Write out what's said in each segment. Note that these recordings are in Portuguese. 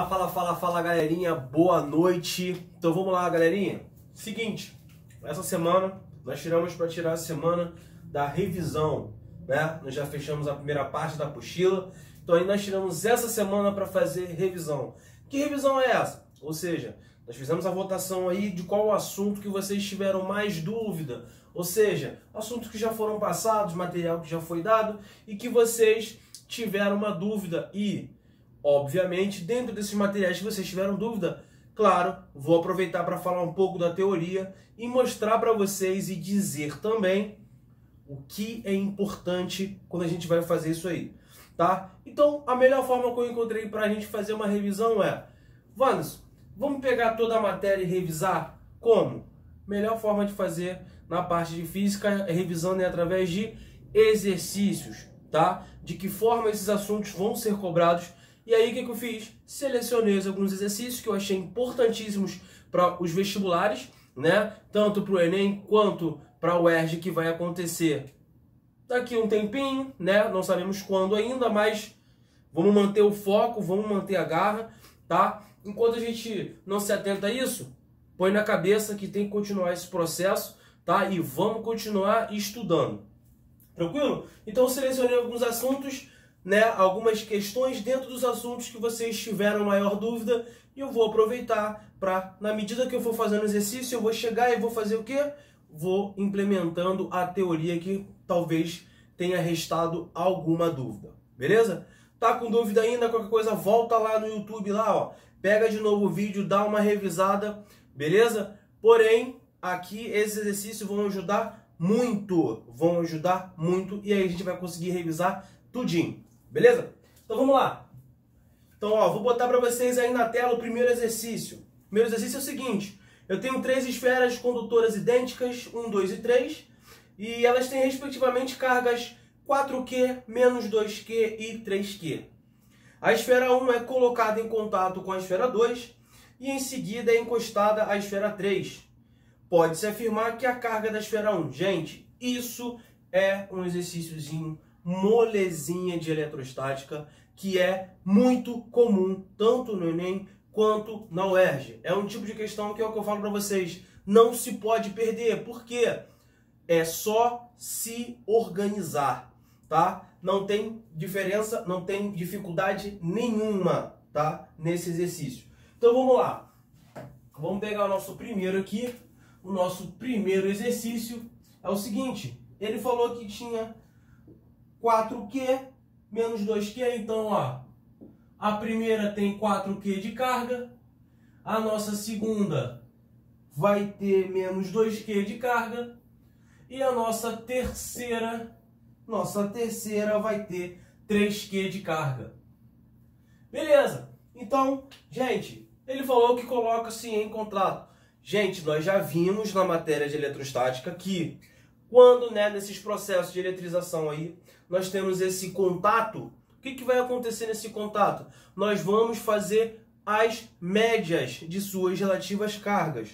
Fala, galerinha, boa noite. Então vamos lá, galerinha. Seguinte, essa semana nós tiramos para tirar a semana da revisão, né? Nós já fechamos a primeira parte da apostila, então aí nós tiramos essa semana para fazer revisão. Que revisão é essa? Ou seja, nós fizemos a votação aí de qual o assunto que vocês tiveram mais dúvida, ou seja, assuntos que já foram passados, material que já foi dado e que vocês tiveram uma dúvida e, obviamente, dentro desses materiais que vocês tiveram dúvida, claro, vou aproveitar para falar um pouco da teoria e mostrar para vocês e dizer também o que é importante quando a gente vai fazer isso aí, tá? Então, a melhor forma que eu encontrei para a gente fazer uma revisão é: Wanderson, vamos pegar toda a matéria e revisar? Como? Melhor forma de fazer na parte de física é revisando através de exercícios, tá? De que forma esses assuntos vão ser cobrados. E aí, o que eu fiz? Selecionei alguns exercícios que eu achei importantíssimos para os vestibulares, né? Tanto para o Enem quanto para o UERJ, que vai acontecer daqui um tempinho, né? Não sabemos quando ainda, mas vamos manter o foco, vamos manter a garra, tá? Enquanto a gente não se atenta a isso, põe na cabeça que tem que continuar esse processo, tá? E vamos continuar estudando. Tranquilo? Então eu selecionei alguns assuntos, né, algumas questões dentro dos assuntos que vocês tiveram maior dúvida, e eu vou aproveitar para, na medida que eu for fazendo exercício, eu vou chegar e vou fazer o quê? Vou implementando a teoria que talvez tenha restado alguma dúvida. Beleza? Tá com dúvida ainda? Qualquer coisa, volta lá no YouTube, lá, ó. Pega de novo o vídeo, dá uma revisada, beleza? Porém, aqui esses exercícios vão ajudar muito, e aí a gente vai conseguir revisar tudinho. Beleza? Então vamos lá. Então, ó, vou botar para vocês aí na tela o primeiro exercício. O primeiro exercício é o seguinte: eu tenho três esferas condutoras idênticas, 1, 2 e 3, e elas têm respectivamente cargas 4Q, menos 2Q e 3Q. A esfera 1 é colocada em contato com a esfera 2 e em seguida é encostada à esfera 3. Pode-se afirmar que a carga da esfera 1... Gente, isso é um exercíciozinho molezinha de eletrostática, que é muito comum, tanto no Enem quanto na UERJ. É um tipo de questão que é o que eu falo para vocês, não se pode perder, porque é só se organizar, tá? Não tem diferença, não tem dificuldade nenhuma, tá? Nesse exercício. Então vamos lá. Vamos pegar o nosso primeiro aqui. O nosso primeiro exercício é o seguinte: ele falou que tinha 4Q menos 2Q, então, ó, a primeira tem 4Q de carga, a nossa segunda vai ter menos 2Q de carga, e a nossa terceira vai ter 3Q de carga. Beleza? Então, gente, ele falou que coloca-se em contato. Gente, nós já vimos na matéria de eletrostática que quando, né, nesses processos de eletrização aí, nós temos esse contato, o que vai acontecer nesse contato? Nós vamos fazer as médias de suas relativas cargas.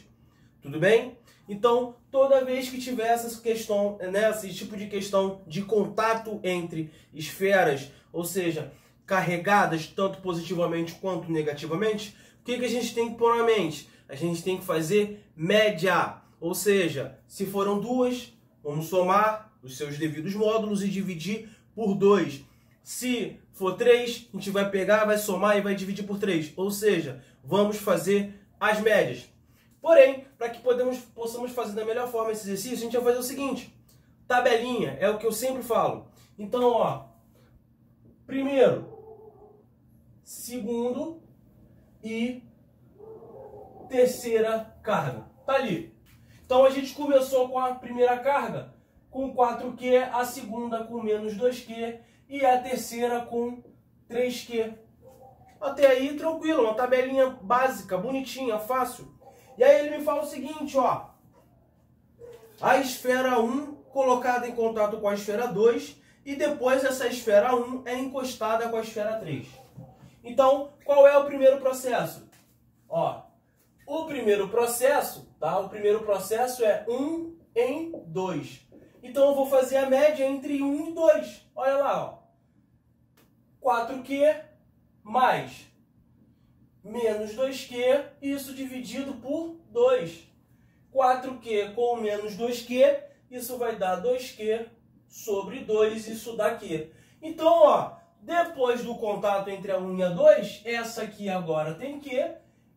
Tudo bem? Então, toda vez que tiver essa questão, né, esse tipo de questão de contato entre esferas, ou seja, carregadas tanto positivamente quanto negativamente, o que a gente tem que pôr na mente? A gente tem que fazer média, ou seja, se foram duas, vamos somar os seus devidos módulos e dividir por 2. Se for 3, a gente vai pegar, vai somar e vai dividir por 3. Ou seja, vamos fazer as médias. Porém, para que possamos fazer da melhor forma esse exercício, a gente vai fazer o seguinte: tabelinha, é o que eu sempre falo. Então, ó, primeiro, segundo e terceira carga. Tá ali. Então a gente começou com a primeira carga com 4Q, a segunda com menos 2Q e a terceira com 3Q. Até aí tranquilo, uma tabelinha básica, bonitinha, fácil. E aí ele me fala o seguinte, ó: a esfera 1 colocada em contato com a esfera 2 e depois essa esfera 1 é encostada com a esfera 3. Então, qual é o primeiro processo? Ó, o primeiro processo, tá? O primeiro processo é 1 em 2. Então eu vou fazer a média entre 1 e 2. Olha lá, ó. 4Q mais menos 2Q, isso dividido por 2. 4Q com menos 2Q, isso vai dar 2Q sobre 2, isso dá Q. Então, ó, depois do contato entre a 1 e a 2, essa aqui agora tem Q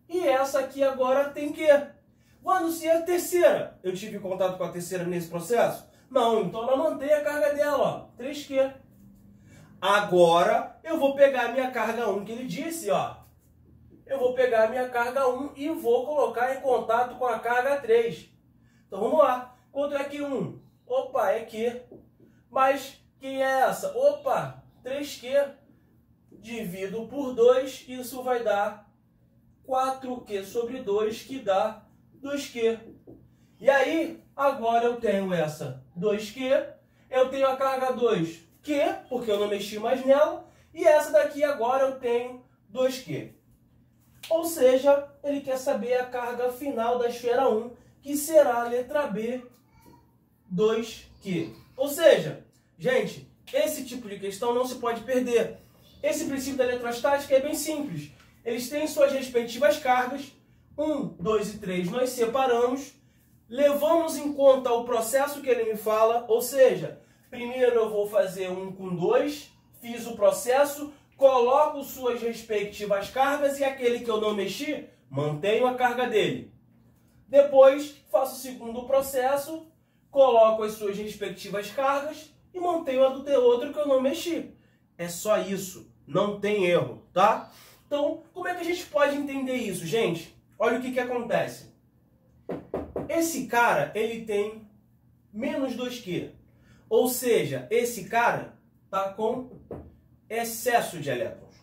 e essa aqui agora tem Q. Mano, se a terceira, eu tive contato com a terceira nesse processo? Não, então ela mantém a carga dela, ó, 3Q. Agora, eu vou pegar a minha carga 1 que ele disse, ó. Eu vou pegar a minha carga 1 e vou colocar em contato com a carga 3. Então, vamos lá. Quanto é Q1? Opa, é Q. Mas, quem é essa? Opa, 3Q. Divido por 2, isso vai dar 4Q sobre 2, que dá 2Q. E aí, agora eu tenho essa 2Q, eu tenho a carga 2Q, porque eu não mexi mais nela, e essa daqui agora eu tenho 2Q. Ou seja, ele quer saber a carga final da esfera 1, que será a letra B, 2Q. Ou seja, gente, esse tipo de questão não se pode perder. Esse princípio da eletrostática é bem simples. Eles têm suas respectivas cargas, 1, 2 e 3 nós separamos, levamos em conta o processo que ele me fala, ou seja, primeiro eu vou fazer 1 com 2, fiz o processo, coloco suas respectivas cargas e aquele que eu não mexi, mantenho a carga dele. Depois, faço o segundo processo, coloco as suas respectivas cargas e mantenho a do outro que eu não mexi. É só isso, não tem erro, tá? Então, como é que a gente pode entender isso, gente? Olha o que acontece. Esse cara, ele tem menos 2Q. Ou seja, esse cara está com excesso de elétrons.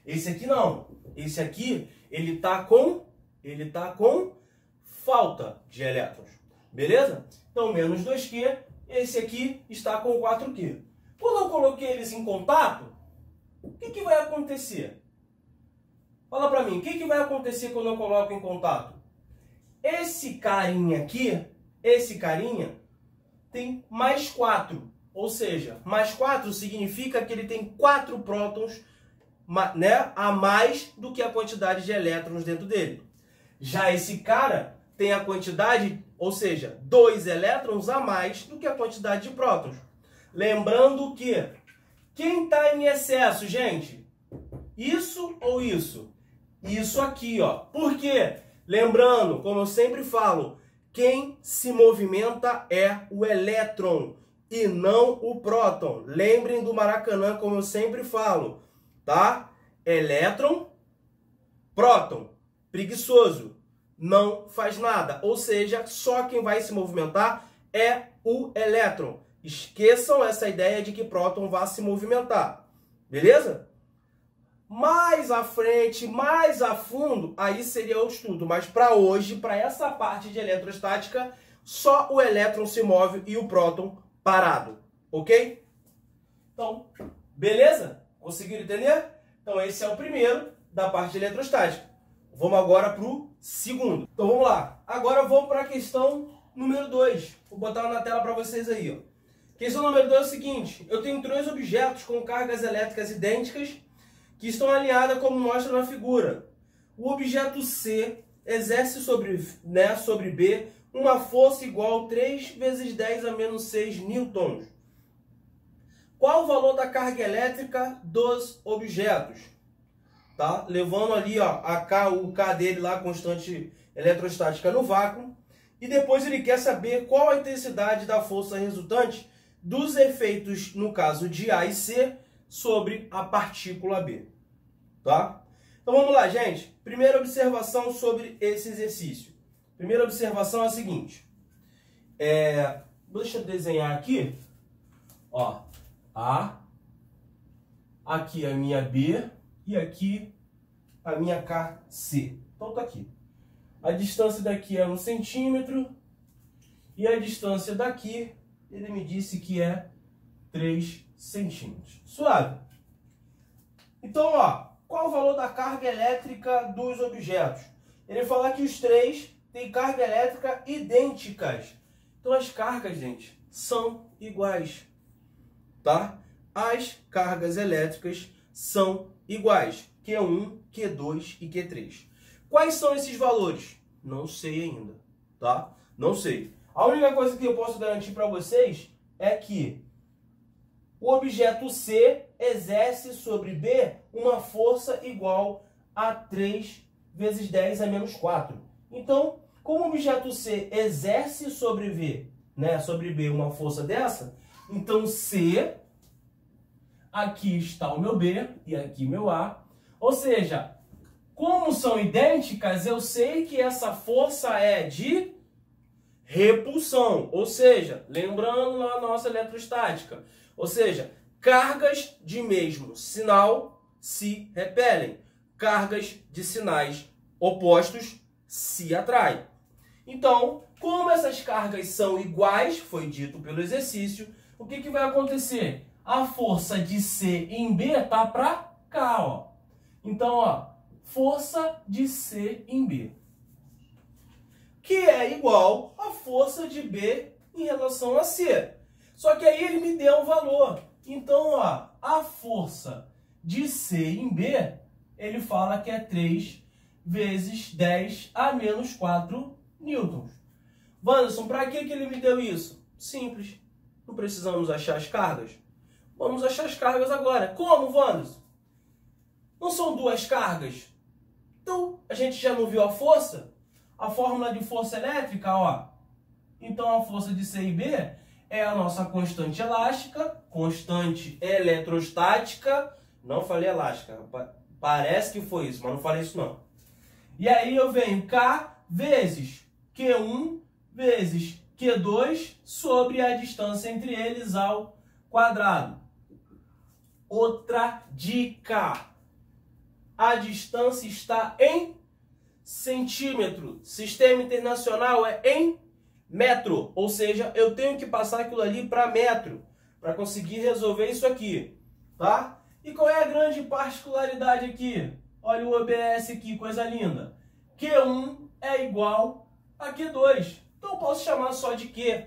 Esse aqui não. Esse aqui, ele está com falta de elétrons. Beleza? Então, menos 2Q. Esse aqui está com 4Q. Quando eu coloquei eles em contato, o que vai acontecer? Fala para mim, o que vai acontecer quando eu coloco em contato? Esse carinha aqui, esse carinha, tem mais 4. Ou seja, mais 4 significa que ele tem 4 prótons, né, a mais do que a quantidade de elétrons dentro dele. Já esse cara tem a quantidade, ou seja, 2 elétrons a mais do que a quantidade de prótons. Lembrando que quem está em excesso, gente? Isso ou isso? Isso aqui, ó. Por quê? Lembrando, como eu sempre falo, quem se movimenta é o elétron e não o próton. Lembrem do Maracanã, como eu sempre falo, tá? Elétron, próton, preguiçoso, não faz nada. Ou seja, só quem vai se movimentar é o elétron. Esqueçam essa ideia de que próton vai se movimentar. Beleza? Mais à frente, mais a fundo, aí seria outro estudo. Mas para hoje, para essa parte de eletrostática, só o elétron se move e o próton parado. Ok? Então, beleza? Conseguiram entender? Então esse é o primeiro da parte de eletrostática. Vamos agora para o segundo. Então vamos lá. Agora vamos para a questão número 2. Vou botar ela na tela para vocês aí, ó. Questão número 2 é o seguinte. Eu tenho 3 objetos com cargas elétricas idênticas que estão alinhadas como mostra na figura. O objeto C exerce sobre B uma força igual a 3 vezes 10 a menos 6 newtons. Qual o valor da carga elétrica dos objetos? Tá? Levando ali, ó, o K dele lá, constante eletrostática no vácuo. E depois ele quer saber qual a intensidade da força resultante dos efeitos, no caso de A e C, sobre a partícula B. Tá? Então vamos lá, gente. Primeira observação sobre esse exercício. Primeira observação é a seguinte. Deixa eu desenhar aqui. Ó, A. Aqui a minha B. E aqui a minha KC. Então tá aqui. A distância daqui é 1 centímetro. E a distância daqui, ele me disse que é 3 centímetros. Suave. Então, ó, qual o valor da carga elétrica dos objetos? Ele fala que os 3 têm carga elétrica idênticas. Então as cargas, gente, são iguais. Tá? As cargas elétricas são iguais. Q1, Q2 e Q3. Quais são esses valores? Não sei ainda, tá? Não sei. A única coisa que eu posso garantir para vocês é que o objeto C exerce sobre B uma força igual a 3 vezes 10 a menos 4. Então, como o objeto C exerce sobre B uma força dessa, então C, aqui está o meu B e aqui meu A. Ou seja, como são idênticas, eu sei que essa força é de repulsão. Ou seja, lembrando a nossa eletrostática. Ou seja, cargas de mesmo sinal se repelem. Cargas de sinais opostos se atraem. Então, como essas cargas são iguais, foi dito pelo exercício, o que vai acontecer? A força de C em B está para cá, ó. Então, ó, força de C em B, que é igual à força de B em relação a C. Só que aí ele me deu um valor. Então, ó, a força de C em B, ele fala que é 3 vezes 10 a menos 4 newtons. Wanderson, para que ele me deu isso? Simples. Não precisamos achar as cargas? Vamos achar as cargas agora. Como, Wanderson? Não são duas cargas? Então, a gente já não viu a força? A fórmula de força elétrica, ó. Então, a força de C e B é a nossa constante elástica, constante eletrostática. Não falei elástica. Parece que foi isso, mas não falei isso não. E aí eu venho K vezes Q1 vezes Q2 sobre a distância entre eles ao quadrado. Outra dica. A distância está em centímetro. Sistema internacional é em metro. Ou seja, eu tenho que passar aquilo ali para metro para conseguir resolver isso aqui, tá? E qual é a grande particularidade aqui? Olha o OBS aqui, coisa linda. Q1 é igual a Q2. Então eu posso chamar só de Q.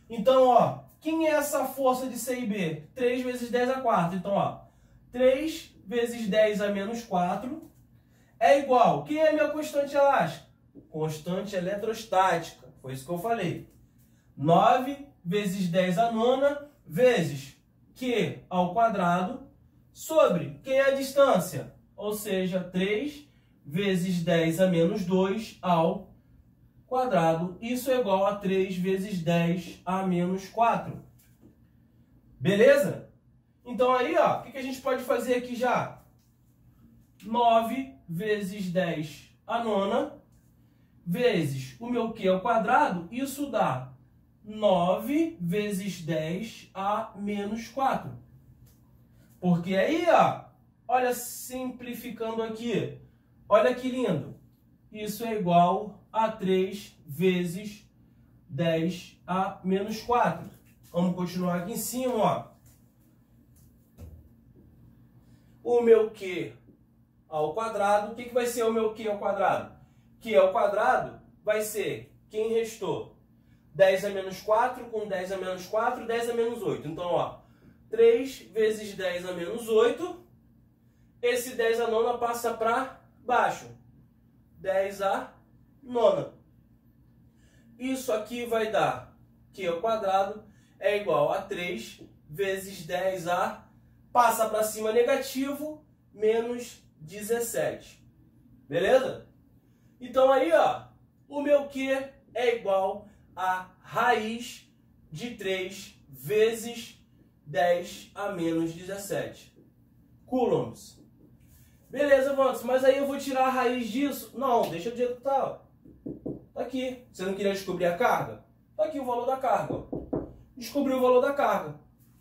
Então, ó, quem é essa força de C e B? 3 vezes 10 a quarta. Então, ó, 3 vezes 10 a menos 4 é igual. Quem é a minha constante elástica? Constante eletrostática. Foi isso que eu falei. 9 vezes 10 a nona vezes Q ao quadrado sobre quem é a distância? Ou seja, 3 vezes 10 a menos 2 ao quadrado. Isso é igual a 3 vezes 10 a menos 4. Beleza? Então aí, ó, o que a gente pode fazer aqui já? 9 vezes 10 a nona vezes o meu Q ao quadrado, isso dá 9 vezes 10 a menos 4. Porque aí, ó, olha, simplificando aqui, olha que lindo. Isso é igual a 3 vezes 10 a menos 4. Vamos continuar aqui em cima, ó. O meu Q ao quadrado, o que vai ser o meu Q ao quadrado? Q ao quadrado vai ser, quem restou? 10 a menos 4 com 10 a menos 4, 10 a menos 8. Então, ó, 3 vezes 10 a menos 8, esse 10 a nona passa para baixo. 10 a nona. Isso aqui vai dar Q ao quadrado é igual a 3 vezes 10 a, passa para cima negativo, menos 17. Beleza? Então aí, ó, o meu Q é igual a raiz de 3 vezes 10 a menos 17 coulombs. Beleza, Vantos, mas aí eu vou tirar a raiz disso? Não, deixa do jeito que tá, ó. Tá aqui. Você não queria descobrir a carga? Tá aqui o valor da carga, ó. Descobriu o valor da carga.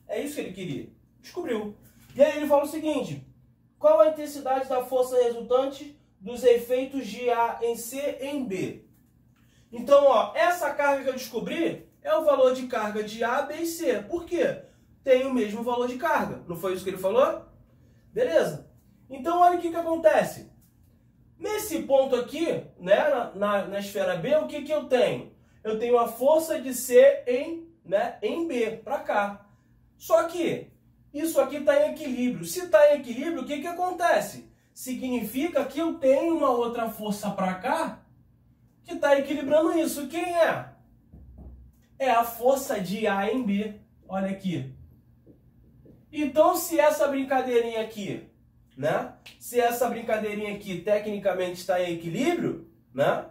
É isso que ele queria. Descobriu. E aí ele fala o seguinte: qual a intensidade da força resultante dos efeitos de A em C em B? Então, ó, essa carga que eu descobri é o valor de carga de A, B e C. Por quê? Tem o mesmo valor de carga. Não foi isso que ele falou? Beleza. Então, olha o que acontece. Nesse ponto aqui, né, na esfera B, o que eu tenho? Eu tenho a força de C em B, para cá. Só que isso aqui está em equilíbrio. Se está em equilíbrio, o que acontece? Significa que eu tenho uma outra força para cá que está equilibrando isso. Quem é? É a força de A em B. Olha aqui. Então, se essa brincadeirinha aqui, né? Se essa brincadeirinha aqui tecnicamente está em equilíbrio, né?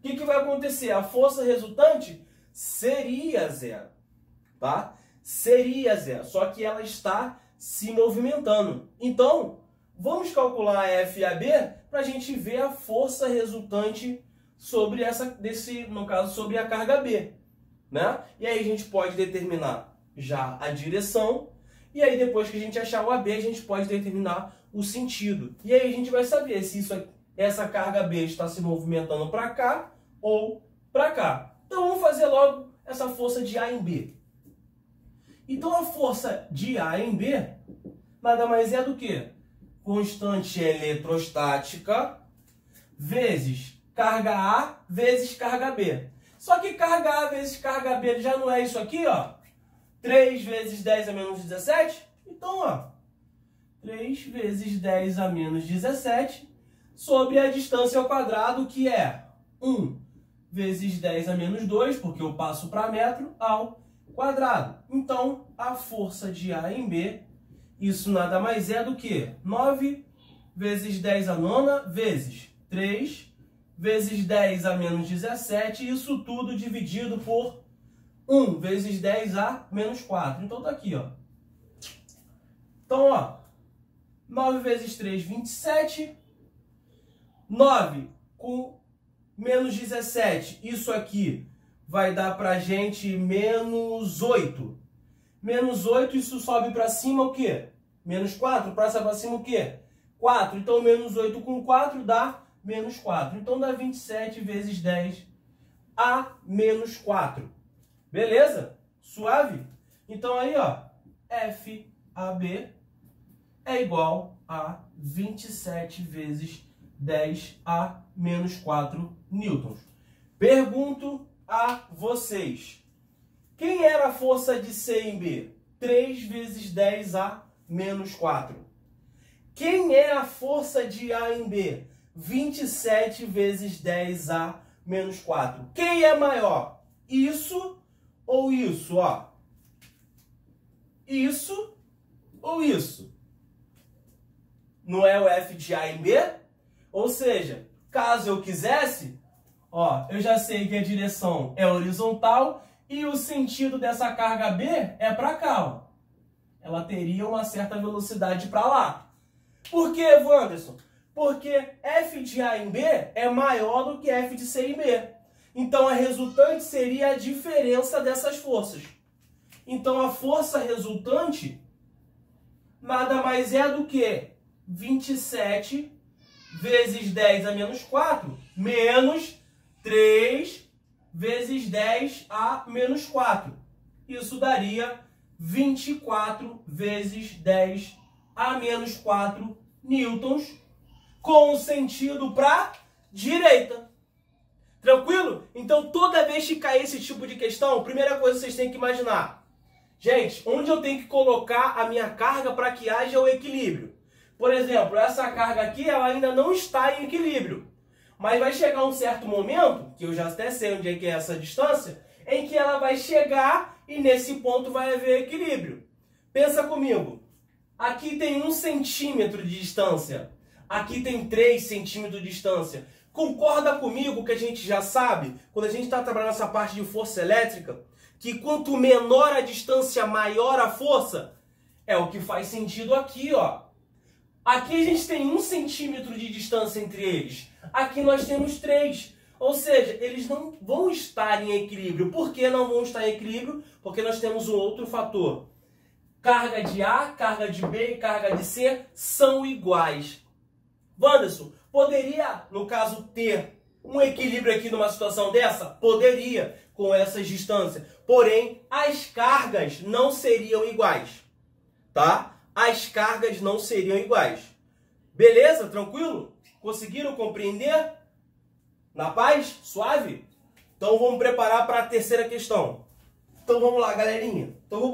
O que vai acontecer? A força resultante seria zero, tá? Seria zero, só que ela está se movimentando. Então, vamos calcular a F e a B para a gente ver a força resultante sobre no caso, sobre a carga B, né? E aí a gente pode determinar já a direção, e aí depois que a gente achar o AB, a gente pode determinar o sentido. E aí a gente vai saber se essa carga B está se movimentando para cá ou para cá. Então vamos fazer logo essa força de A em B. Então a força de A em B nada mais é do que constante eletrostática vezes carga A vezes carga B. Só que carga A vezes carga B já não é isso aqui, ó. 3 vezes 10 a menos 17. Então, ó, 3 vezes 10 a menos 17 sobre a distância ao quadrado, que é 1 vezes 10 a menos 2, porque eu passo para metro, ao quadrado. Então, a força de A em B, isso nada mais é do que 9 vezes 10 a nona vezes 3 vezes 10 a menos 17, isso tudo dividido por 1 vezes 10 a menos 4. Então tá aqui, ó. Então, ó, 9 vezes 3, 27. 9 com menos 17, isso aqui vai dar pra gente menos 8. Menos 8, isso sobe pra cima o quê? Menos 4, passa pra cima o quê? 4. Então, menos 8 com 4 dá menos 4. Então, dá 27 vezes 10 a menos 4. Beleza? Suave? Então, aí, ó, FAB é igual a 27 vezes 10 a menos 4 newtons. Pergunto a vocês. Quem era a força de C em B? 3 vezes 10 a menos 4. Quem é a força de A em B? 27 vezes 10 a menos 4. Quem é maior? Isso ou isso, ó? Isso ou isso? Não é o F de A em B? Ou seja, caso eu quisesse, ó, eu já sei que a direção é horizontal e o sentido dessa carga B é para cá, ó. Ela teria uma certa velocidade para lá. Por que, Wanderson? Porque F de A em B é maior do que F de C em B. Então, a resultante seria a diferença dessas forças. Então, a força resultante nada mais é do que 27 vezes 10 a menos 4, menos 3 vezes 10 a menos 4. Isso daria 24 vezes 10 a menos 4 newtons, com o sentido para direita. Tranquilo? Então, toda vez que cair esse tipo de questão, primeira coisa que vocês têm que imaginar. Gente, onde eu tenho que colocar a minha carga para que haja o equilíbrio? Por exemplo, essa carga aqui, ela ainda não está em equilíbrio. Mas vai chegar um certo momento, que eu já até sei onde é que é essa distância, em que ela vai chegar e nesse ponto vai haver equilíbrio. Pensa comigo. Aqui tem 1 centímetro de distância. Aqui tem 3 centímetros de distância. Concorda comigo que a gente já sabe, quando a gente está trabalhando essa parte de força elétrica, que quanto menor a distância, maior a força? É o que faz sentido aqui, ó. Aqui a gente tem 1 centímetro de distância entre eles. Aqui nós temos 3. Ou seja, eles não vão estar em equilíbrio. Por que não vão estar em equilíbrio? Porque nós temos um outro fator. Carga de A, carga de B e carga de C são iguais. Wanderson, poderia, no caso, ter um equilíbrio aqui numa situação dessa? Poderia, com essas distâncias. Porém, as cargas não seriam iguais. Tá? As cargas não seriam iguais. Beleza? Tranquilo? Conseguiram compreender? Na paz? Suave? Então vamos preparar para a terceira questão. Então vamos lá, galerinha. Então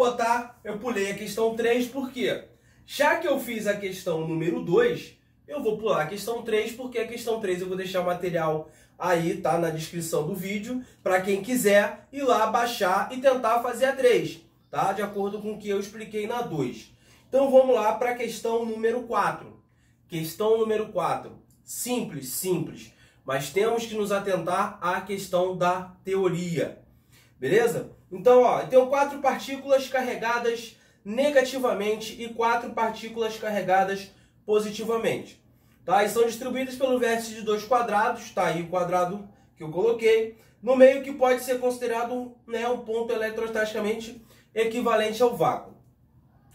eu pulei a questão 3, por quê? Já que eu fiz a questão número 2, eu vou pular a questão 3, porque a questão 3 eu vou deixar o material aí, tá, na descrição do vídeo, para quem quiser ir lá baixar e tentar fazer a 3, tá? De acordo com o que eu expliquei na 2. Então vamos lá para a questão número 4. Questão número 4. Simples, simples. Mas temos que nos atentar à questão da teoria. Beleza? Então, ó, eu tenho 4 partículas carregadas negativamente e 4 partículas carregadas positivamente. Tá? E são distribuídas pelo vértice de 2 quadrados, tá aí o quadrado que eu coloquei, no meio que pode ser considerado, né, um ponto eletrostaticamente equivalente ao vácuo.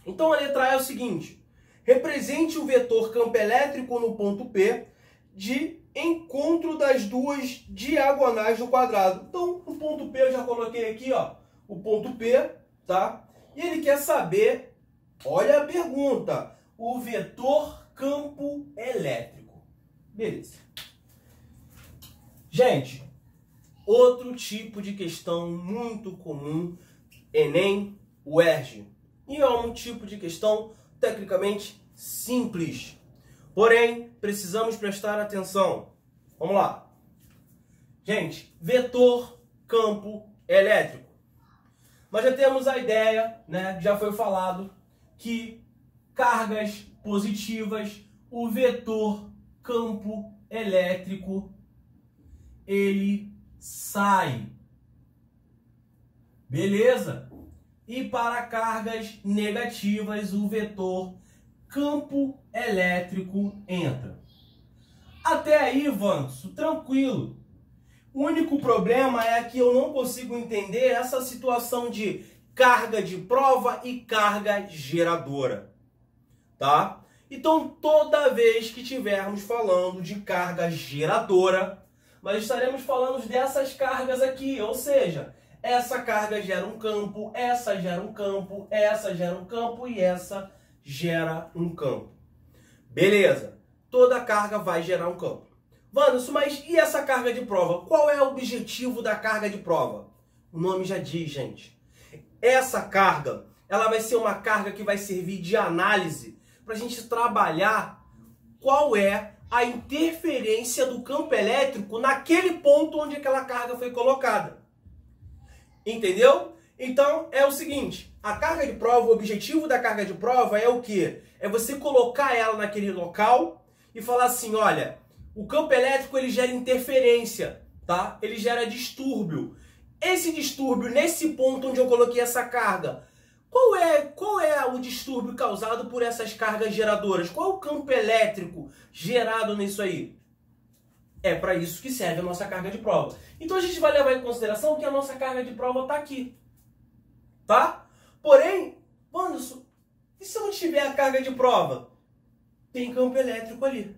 Então a letra A é o seguinte: represente o vetor campo elétrico no ponto P de encontro das duas diagonais do quadrado. Então, o ponto P eu já coloquei aqui, ó, o ponto P, tá? E ele quer saber, olha a pergunta, o vetor campo elétrico. Beleza. Gente, outro tipo de questão muito comum, Enem, UERJ. E é um tipo de questão tecnicamente simples. Porém, precisamos prestar atenção. Vamos lá. Gente, vetor campo elétrico. Nós já temos a ideia, né? Já foi falado que cargas positivas, o vetor campo elétrico, ele sai. Beleza? E para cargas negativas, o vetor campo elétrico entra. Até aí, Vanso, tranquilo. O único problema é que eu não consigo entender essa situação de carga de prova e carga geradora, tá? Então, toda vez que estivermos falando de carga geradora, nós estaremos falando dessas cargas aqui, ou seja, essa carga gera um campo, essa gera um campo, essa gera um campo e essa gera um campo. Beleza, toda carga vai gerar um campo. Wanderson, mas e essa carga de prova? Qual é o objetivo da carga de prova? O nome já diz, gente. Essa carga, ela vai ser uma carga que vai servir de análise para a gente trabalhar qual é a interferência do campo elétrico naquele ponto onde aquela carga foi colocada. Entendeu? Então, é o seguinte, a carga de prova, o objetivo da carga de prova é o quê? É você colocar ela naquele local e falar assim, olha, o campo elétrico ele gera interferência, tá? Ele gera distúrbio. Esse distúrbio, nesse ponto onde eu coloquei essa carga, qual é o distúrbio causado por essas cargas geradoras? Qual é o campo elétrico gerado nisso aí? É para isso que serve a nossa carga de prova. Então a gente vai levar em consideração que a nossa carga de prova está aqui. Tá? Porém, Wanderson, e se não tiver a carga de prova? Tem campo elétrico ali.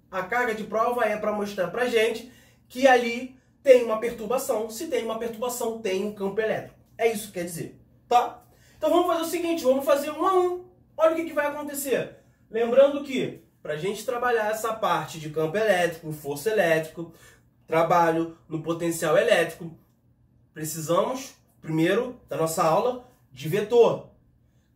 A carga de prova é para mostrar para gente que ali tem uma perturbação. Se tem uma perturbação, tem um campo elétrico. É isso que quer dizer. Tá? Então vamos fazer o seguinte, vamos fazer um a um. Olha o que vai acontecer. Lembrando que, para a gente trabalhar essa parte de campo elétrico, força elétrica, trabalho no potencial elétrico, precisamos, primeiro, da nossa aula de vetor,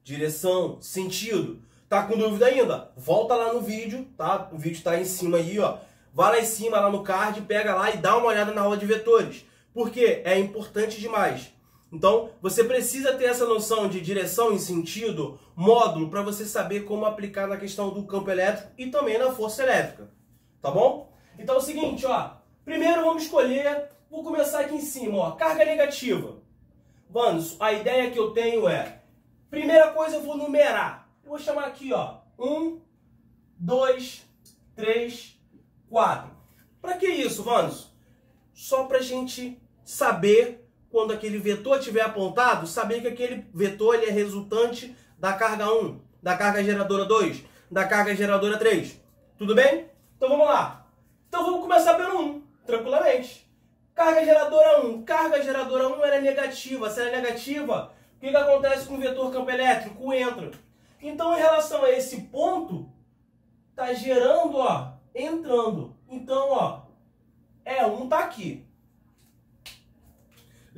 direção, sentido. Tá com dúvida ainda? Volta lá no vídeo, tá? O vídeo está em cima aí, ó. Vai lá em cima, lá no card, pega lá e dá uma olhada na aula de vetores. Porque é importante demais. Então, você precisa ter essa noção de direção e sentido, módulo, para você saber como aplicar na questão do campo elétrico e também na força elétrica. Tá bom? Então é o seguinte, ó. Primeiro vamos escolher, vou começar aqui em cima, ó. Carga negativa. Vamos, a ideia que eu tenho é, primeira coisa eu vou numerar. Eu vou chamar aqui, ó, 1, 2, 3, 4. Para que isso, Vamos? Só para a gente saber, quando aquele vetor estiver apontado, saber que aquele vetor ele é resultante da carga 1, da carga geradora 2, da carga geradora 3. Tudo bem? Então vamos lá. Então vamos começar pelo 1, tranquilamente. Carga geradora 1. Carga geradora 1 era negativa. Se ela é negativa, o que acontece com o vetor campo elétrico? Entra. Então, em relação a esse ponto, está gerando, ó, entrando. Então, ó, E1 está aqui.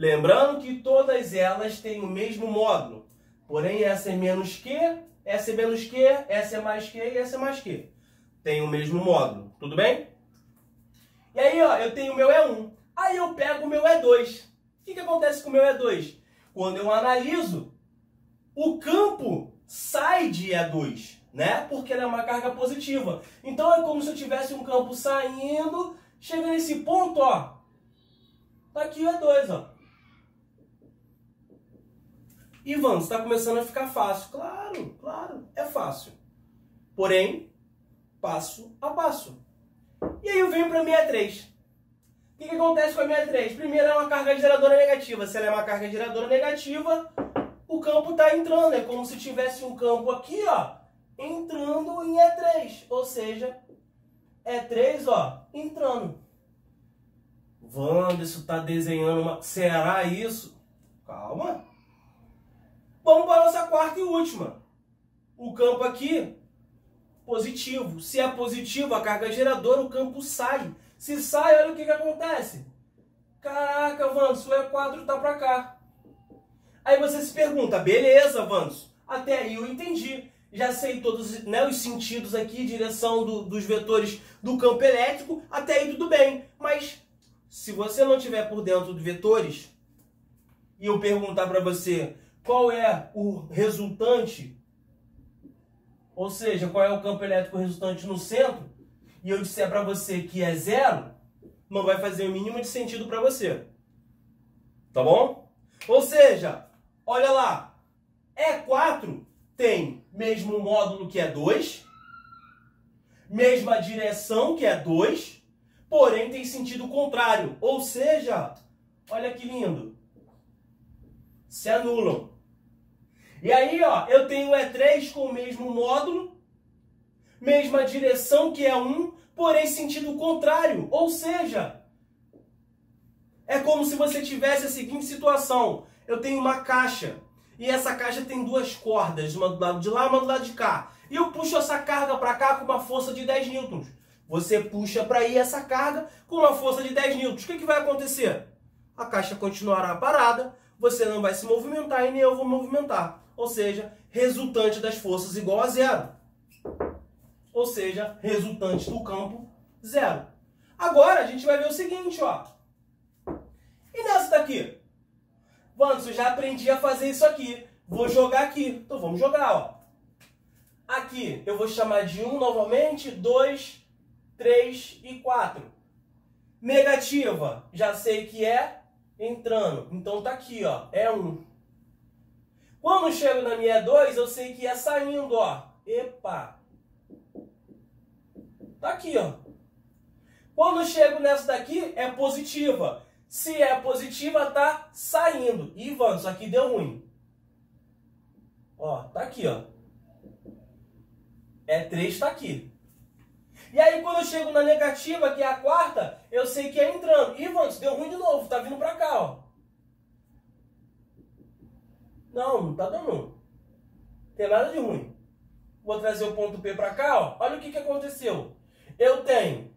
Lembrando que todas elas têm o mesmo módulo. Porém, essa é menos que, essa é menos que, essa é mais que e essa é mais que. Tem o mesmo módulo. Tudo bem? E aí, ó, eu tenho o meu E1. Aí eu pego o meu E2. O que acontece com o meu E2? Quando eu analiso, o campo sai de E2, né? Porque ele é uma carga positiva. Então é como se eu tivesse um campo saindo, chega nesse ponto, ó. Tá aqui o E2, ó. Ivan, está começando a ficar fácil. Claro, claro, é fácil. Porém, passo a passo. E aí eu venho para a minha E3. O que acontece com a minha E3? Primeiro, é uma carga geradora negativa. Se ela é uma carga geradora negativa, o campo está entrando. É como se tivesse um campo aqui, ó, entrando em E3. Ou seja, E3, ó, entrando. Wanderson está desenhando uma... Será isso? Calma. Vamos para a nossa quarta e última. O campo aqui, positivo. Se é positivo, a carga geradora, o campo sai. Se sai, olha o que acontece. Caraca, Wanderson, o E4 está para cá. Aí você se pergunta, beleza, Wanderson, até aí eu entendi. Já sei todos, né, os sentidos aqui, direção dos vetores do campo elétrico, até aí tudo bem. Mas se você não estiver por dentro dos vetores, e eu perguntar para você qual é o resultante, ou seja, qual é o campo elétrico resultante no centro, e eu disser para você que é zero, não vai fazer o mínimo de sentido para você. Tá bom? Ou seja, olha lá, E4 tem mesmo módulo que é 2, mesma direção que é 2, porém tem sentido contrário. Ou seja, olha que lindo, se anulam. E aí, ó, eu tenho E3 com o mesmo módulo, mesma direção que é 1, porém sentido contrário. Ou seja, é como se você tivesse a seguinte situação. Eu tenho uma caixa, e essa caixa tem duas cordas, uma do lado de lá e uma do lado de cá. E eu puxo essa carga para cá com uma força de 10 newtons. Você puxa para aí essa carga com uma força de 10 newtons. O que vai acontecer? A caixa continuará parada, você não vai se movimentar e nem eu vou movimentar. Ou seja, resultante das forças igual a zero. Ou seja, resultante do campo, zero. Agora a gente vai ver o seguinte, ó. E nessa daqui? Wanderson, eu já aprendi a fazer isso aqui. Vou jogar aqui. Então vamos jogar, ó. Aqui eu vou chamar de 1 novamente, 2, 3 e 4. Negativa, já sei que é entrando. Então tá aqui, ó, é 1. Quando eu chego na minha E2, eu sei que é saindo, ó. Epa! Tá aqui, ó. Quando eu chego nessa daqui, é positiva. Se é positiva, tá saindo. E, Wanderson, aqui deu ruim. Ó, tá aqui, ó. E3 tá aqui. E aí, quando eu chego na negativa, que é a quarta, eu sei que é entrando. E, Wanderson, deu ruim de novo. Tá vindo pra cá, ó. Não tá dando. Não tem nada de ruim. Vou trazer o ponto P pra cá, ó. Olha o que aconteceu. Eu tenho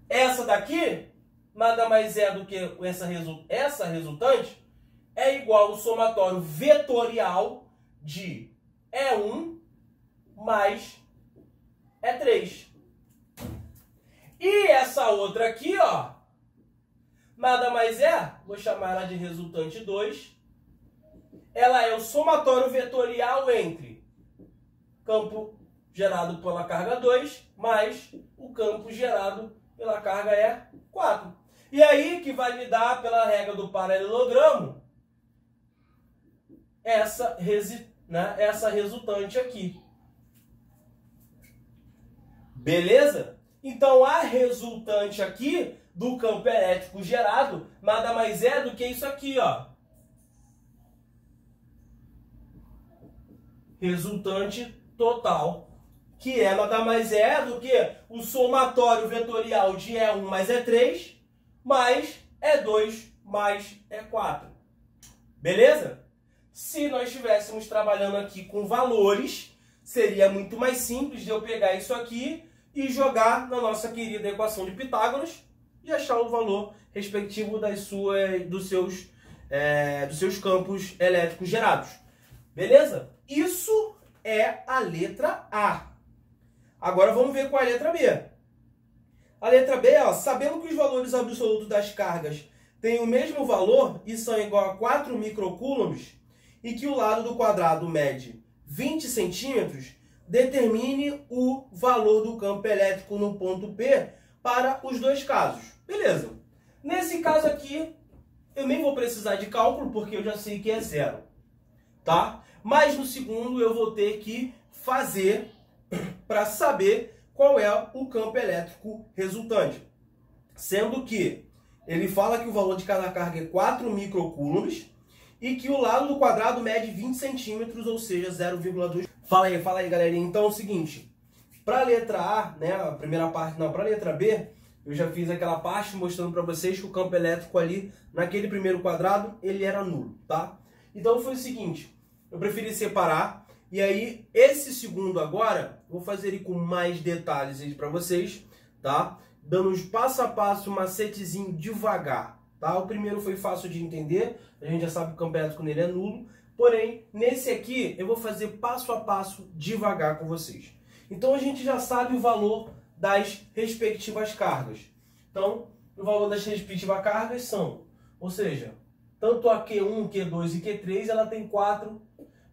essa daqui, nada mais é do que essa resultante, é igual ao somatório vetorial de E1 mais E3. E essa outra aqui, ó, nada mais é, vou chamar ela de resultante 2, ela é o somatório vetorial entre campo gerado pela carga 2 mais o campo gerado pela carga E4. E aí que vai me dar, pela regra do paralelogramo, essa resultante aqui. Beleza? Então a resultante aqui do campo elétrico gerado nada mais é do que isso aqui, ó. Resultante total, que é nada mais é do que o somatório vetorial de E1 mais E3 mais E2 mais E4. Beleza? Se nós estivéssemos trabalhando aqui com valores, seria muito mais simples de eu pegar isso aqui e jogar na nossa querida equação de Pitágoras, e achar o valor respectivo dos seus campos elétricos gerados. Beleza? Isso é a letra A. Agora vamos ver qual é a letra B. A letra B, ó, sabendo que os valores absolutos das cargas têm o mesmo valor e são igual a 4 microcoulombs, e que o lado do quadrado mede 20 centímetros, determine o valor do campo elétrico no ponto P para os dois casos. Beleza. Nesse caso aqui, eu nem vou precisar de cálculo, porque eu já sei que é zero. Tá? Mas no segundo eu vou ter que fazer para saber qual é o campo elétrico resultante. Sendo que ele fala que o valor de cada carga é 4 microcoulombs e que o lado do quadrado mede 20 centímetros, ou seja, 0,2. Fala aí, galerinha. Então é o seguinte, para a letra A, né, a primeira parte, não, para a letra B, eu já fiz aquela parte mostrando para vocês que o campo elétrico ali, naquele primeiro quadrado, ele era nulo, tá? Então foi o seguinte, eu preferi separar, e aí esse segundo agora, vou fazer ele com mais detalhes aí para vocês, tá? Dando um passo a passo, macetezinho devagar, tá? O primeiro foi fácil de entender, a gente já sabe que o campo elétrico nele é nulo, porém, nesse aqui, eu vou fazer passo a passo, devagar com vocês. Então a gente já sabe o valor das respectivas cargas. Então, o valor das respectivas cargas são, ou seja, tanto a Q1, Q2 e Q3, ela tem 4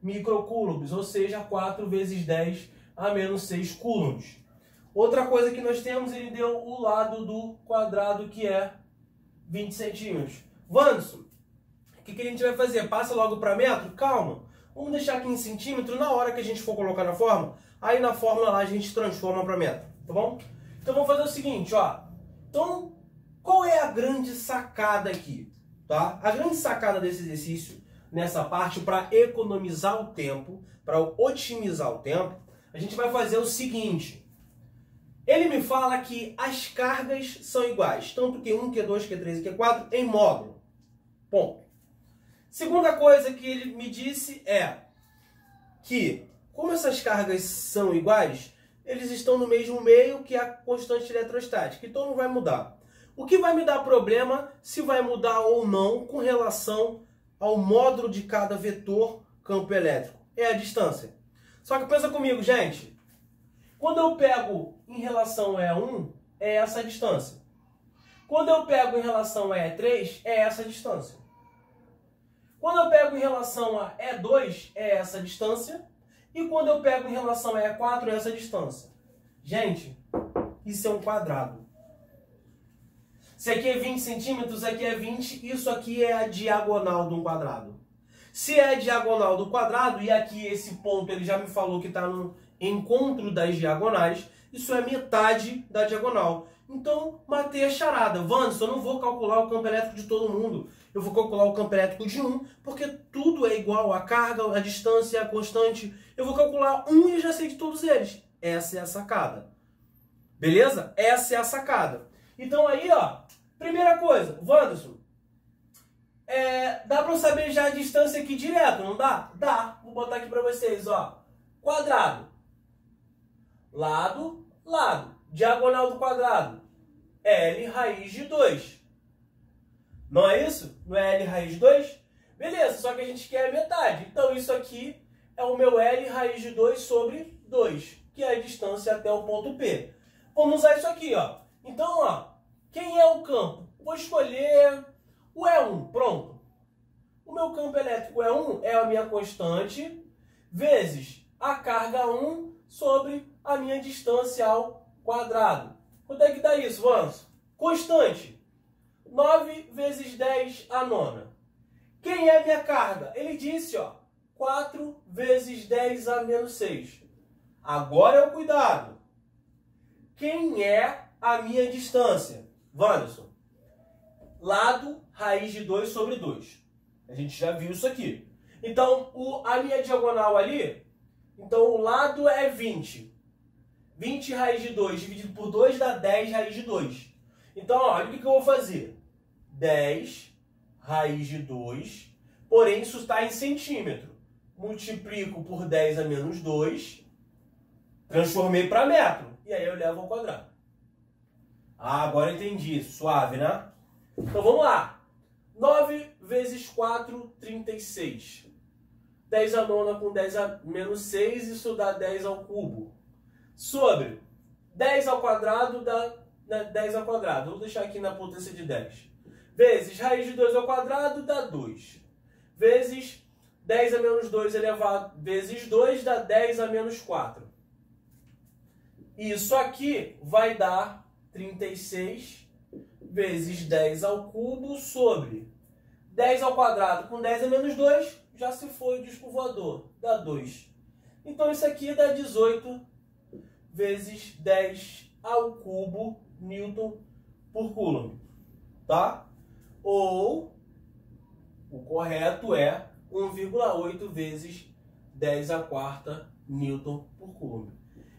microcoulombs, ou seja, 4 vezes 10 a menos 6 coulombs. Outra coisa que nós temos, ele deu o lado do quadrado, que é 20 centímetros. Wanderson, o que a gente vai fazer? Passa logo para metro? Calma. Vamos deixar aqui em centímetro, na hora que a gente for colocar na fórmula, aí na fórmula lá a gente transforma para metro, tá bom? Então vamos fazer o seguinte, ó. Então, qual é a grande sacada aqui? Tá? A grande sacada desse exercício, nessa parte, para economizar o tempo, para otimizar o tempo, a gente vai fazer o seguinte. Ele me fala que as cargas são iguais, tanto Q1, Q2, Q3 e Q4 em módulo. Ponto. Segunda coisa que ele me disse é que, como essas cargas são iguais, eles estão no mesmo meio que a constante eletrostática, então não vai mudar. O que vai me dar problema se vai mudar ou não com relação ao módulo de cada vetor campo elétrico? É a distância. Só que pensa comigo, gente. Quando eu pego em relação a E1, é essa a distância. Quando eu pego em relação a E3, é essa a distância. Quando eu pego em relação a E2, é essa a distância. E quando eu pego em relação a E4, é essa a distância. Gente, isso é um quadrado. Se aqui é 20 centímetros, aqui é 20, isso aqui é a diagonal de um quadrado. Se é a diagonal do quadrado, e aqui esse ponto ele já me falou que está no encontro das diagonais, isso é metade da diagonal. Então, matei a charada. Wanderson, eu não vou calcular o campo elétrico de todo mundo. Eu vou calcular o campo elétrico de um, porque tudo é igual, a carga, a distância, a constante. Eu vou calcular um e já sei de todos eles. Essa é a sacada. Beleza? Essa é a sacada. Então aí, ó, primeira coisa, Wanderson, dá para eu saber já a distância aqui direto, não dá? Dá. Vou botar aqui para vocês, ó. Quadrado. Lado, lado. Diagonal do quadrado. L raiz de 2. Não é isso? Não é L raiz de 2? Beleza, só que a gente quer a metade. Então isso aqui é o meu L raiz de 2 sobre 2, que é a distância até o ponto P. Vamos usar isso aqui, ó. Então, ó, quem é o campo? Vou escolher o E1, pronto. O meu campo elétrico E1 é a minha constante vezes a carga 1 sobre a minha distância ao quadrado. Quanto é que dá isso, Wanderson? Constante. 9 vezes 10 a nona. Quem é a minha carga? Ele disse, ó, 4 vezes 10 a menos 6. Agora é o cuidado. Quem é a minha distância? Wanderson, lado raiz de 2 sobre 2. A gente já viu isso aqui. Então, a minha diagonal ali, então o lado é 20. 20 raiz de 2 dividido por 2 dá 10 raiz de 2. Então, olha o que eu vou fazer. 10 raiz de 2, porém isso está em centímetro. Multiplico por 10 a menos 2, transformei para metro. E aí eu levo ao quadrado. Ah, agora entendi. Suave, né? Então vamos lá. 9 vezes 4, 36. 10 a nona com 10 a menos 6, isso dá 10 ao cubo. Sobre 10 ao quadrado dá 10 ao quadrado. Vou deixar aqui na potência de 10. Vezes raiz de 2 ao quadrado dá 2. Vezes 10 a menos 2 elevado vezes 2 dá 10 a menos 4. Isso aqui vai dar 36 vezes 10 ao cubo sobre 10 ao quadrado com 10 a menos 2, já se foi o disco voador, dá 2. Então isso aqui dá 18 vezes 10 ao cubo Newton por Coulomb, tá? Ou o correto é 1,8 vezes 10 a quarta Newton por Coulomb.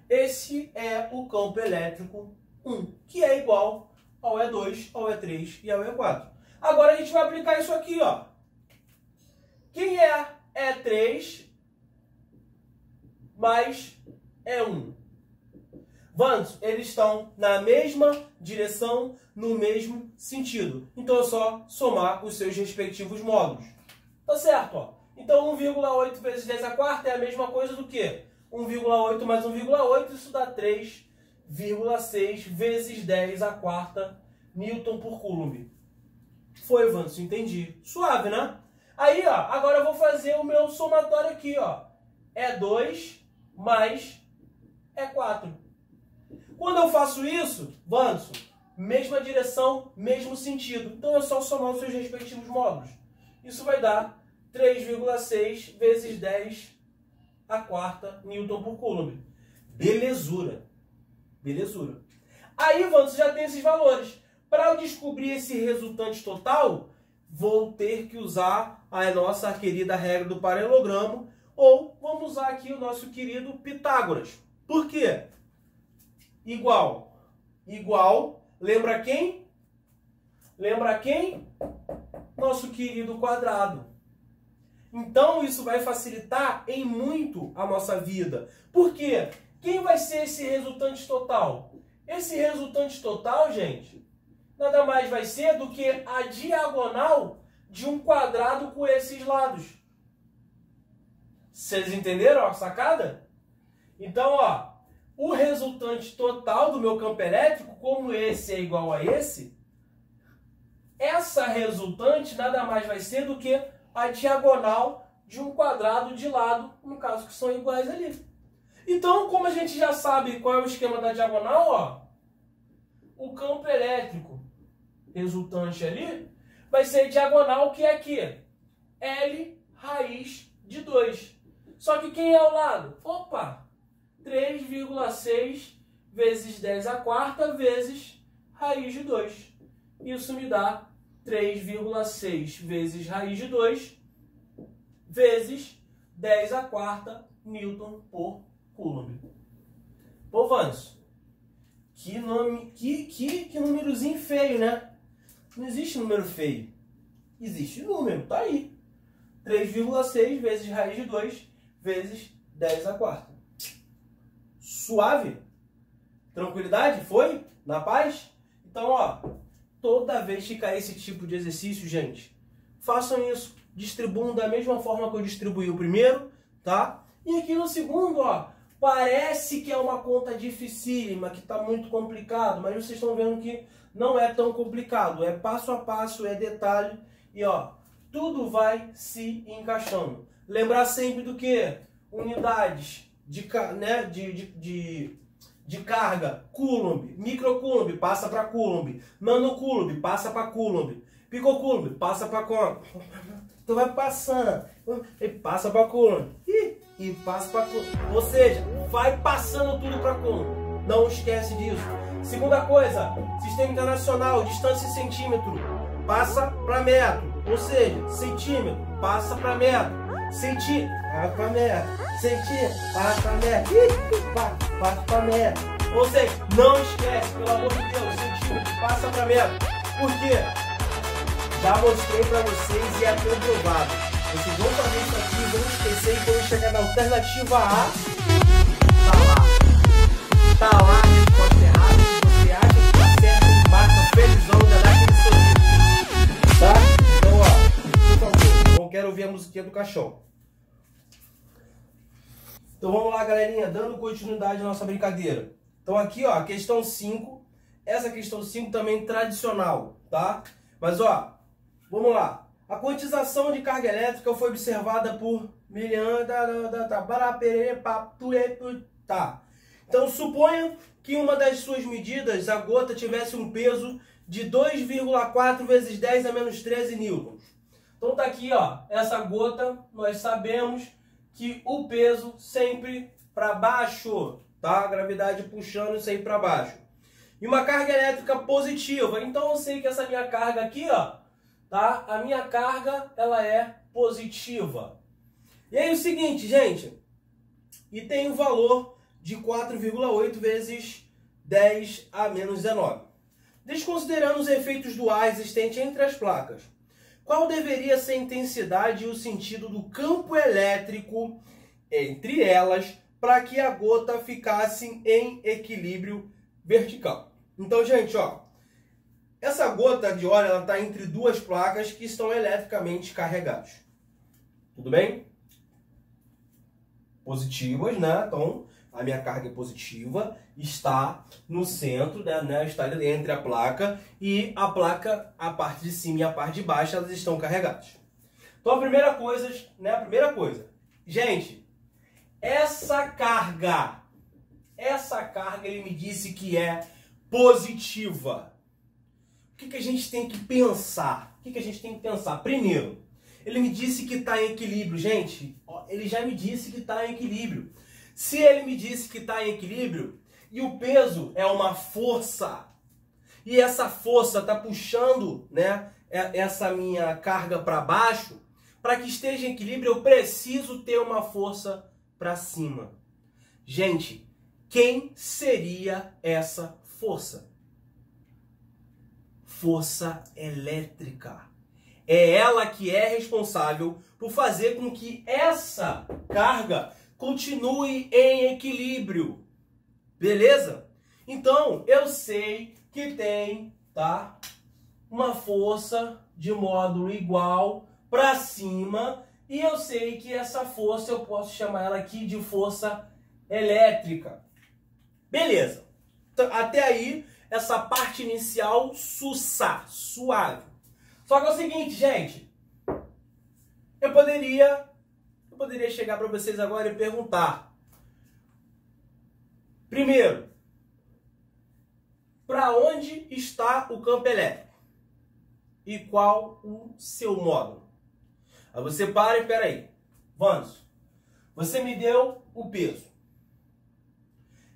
Esse é o campo elétrico 1, que é igual ao E2, ao E3 e ao E4. Agora a gente vai aplicar isso aqui, ó. Quem é E3 mais E1? Vantos, eles estão na mesma direção, no mesmo sentido. Então é só somar os seus respectivos módulos. Tá certo, ó. Então 1,8 vezes 10 a quarta é a mesma coisa do que 1,8 mais 1,8, isso dá 3,6 vezes 10 a quarta Newton por Coulomb. Foi, Vantos, entendi. Suave, né? Aí, ó, agora eu vou fazer o meu somatório aqui, ó. E2 mais E4. Quando eu faço isso, Vantos, mesma direção, mesmo sentido. Então é só somar os seus respectivos módulos. Isso vai dar 3,6 vezes 10 a quarta Newton por Coulomb. Belezura. Belezura. Aí, Vantos, já tem esses valores. Para eu descobrir esse resultante total, vou ter que usar a nossa querida regra do paralelogramo, ou vamos usar aqui o nosso querido Pitágoras. Por quê? Igual. Igual. Lembra quem? Lembra quem? Nosso querido quadrado. Então, isso vai facilitar em muito a nossa vida. Por quê? Quem vai ser esse resultante total? Esse resultante total, gente, nada mais vai ser do que a diagonal de um quadrado com esses lados. Vocês entenderam a sacada? Então, ó, o resultante total do meu campo elétrico, como esse é igual a esse, essa resultante nada mais vai ser do que a diagonal de um quadrado de lado, no caso que são iguais ali. Então, como a gente já sabe qual é o esquema da diagonal, ó, o campo elétrico resultante ali vai ser diagonal, que é aqui, L raiz de 2. Só que quem é o lado? Opa! 3,6 vezes 10 a quarta vezes raiz de 2. Isso me dá 3,6 vezes raiz de 2 vezes 10 a quarta Newton por Coulomb. Pô, Vantos, que númerozinho feio, né? Não existe número feio. Existe número, tá aí. 3,6 vezes raiz de 2 vezes 10 a quarta. Suave? Tranquilidade? Foi? Na paz? Então, ó, toda vez que cair esse tipo de exercício, gente, façam isso. Distribuam da mesma forma que eu distribuí o primeiro, tá? E aqui no segundo, ó, parece que é uma conta dificílima, que tá muito complicado, mas vocês estão vendo que não é tão complicado. É passo a passo, é detalhe e, ó, tudo vai se encaixando. Lembrar sempre do que? Unidades de carga, Coulomb, microcoulomb, passa para Coulomb, nanocoulomb, passa para Coulomb, picocoulomb, passa para Coulomb. Tu vai passando, e passa para Coulomb, e passa para Coulomb. Ou seja, vai passando tudo para Coulomb. Não esquece disso. Segunda coisa, sistema internacional, distância em centímetro, passa para metro. Ou seja, centímetro, passa para metro. Centímetro, passa para metro. Centímetro, passa para metro. Passa para metro. Ou seja, não esquece, pelo amor de Deus, centímetro, passa para metro. Por quê? Já mostrei para vocês e é comprovado. Vocês vão fazer isso aqui, vão esquecer e quando chegar na alternativa A, tá lá. Tá lá a resposta errada. Se você acha que tá certo, quero ouvir a musiquinha do caixão. Então vamos lá, galerinha, dando continuidade à nossa brincadeira. Então aqui, ó, a questão 5. Essa questão 5 também tradicional, tá? Mas, ó, vamos lá. A quantização de carga elétrica foi observada por tá. Então suponha que uma das suas medidas, a gota, tivesse um peso de 2,4 vezes 10 a menos 13 newtons. Então tá aqui, ó, essa gota, nós sabemos que o peso sempre para baixo, tá? A gravidade puxando isso aí para baixo. E uma carga elétrica positiva. Então eu sei que essa minha carga aqui, ó, tá? A minha carga, ela é positiva. E aí o seguinte, gente, e tem o valor de 4,8 vezes 10 a menos 19. Desconsiderando os efeitos duais existentes entre as placas, qual deveria ser a intensidade e o sentido do campo elétrico entre elas para que a gota ficasse em equilíbrio vertical? Então, gente, ó, essa gota de óleo ela está entre duas placas que estão eletricamente carregadas. Tudo bem? Positivas, né? Então, a minha carga é positiva, está no centro, né? Está entre a placa e a placa, a parte de cima e a parte de baixo, elas estão carregadas. Então, a primeira coisa, gente, essa carga, ele me disse que é positiva. O que a gente tem que pensar? Primeiro, ele me disse que está em equilíbrio. Gente, ó, ele já me disse que está em equilíbrio. Se ele me disse que está em equilíbrio e o peso é uma força, e essa força está puxando, né, essa minha carga para baixo, para que esteja em equilíbrio eu preciso ter uma força para cima. Gente, quem seria essa força? Força elétrica. É ela que é responsável por fazer com que essa carga continue em equilíbrio. Beleza? Então, eu sei que tem, tá, uma força de módulo igual para cima, e eu sei que essa força eu posso chamar ela aqui de força elétrica. Beleza. Então, até aí, essa parte inicial suave. Só que é o seguinte, gente, eu poderia chegar para vocês agora e perguntar. Primeiro, para onde está o campo elétrico? E qual o seu módulo? Aí você para e peraí. Vamos. Você me deu o peso.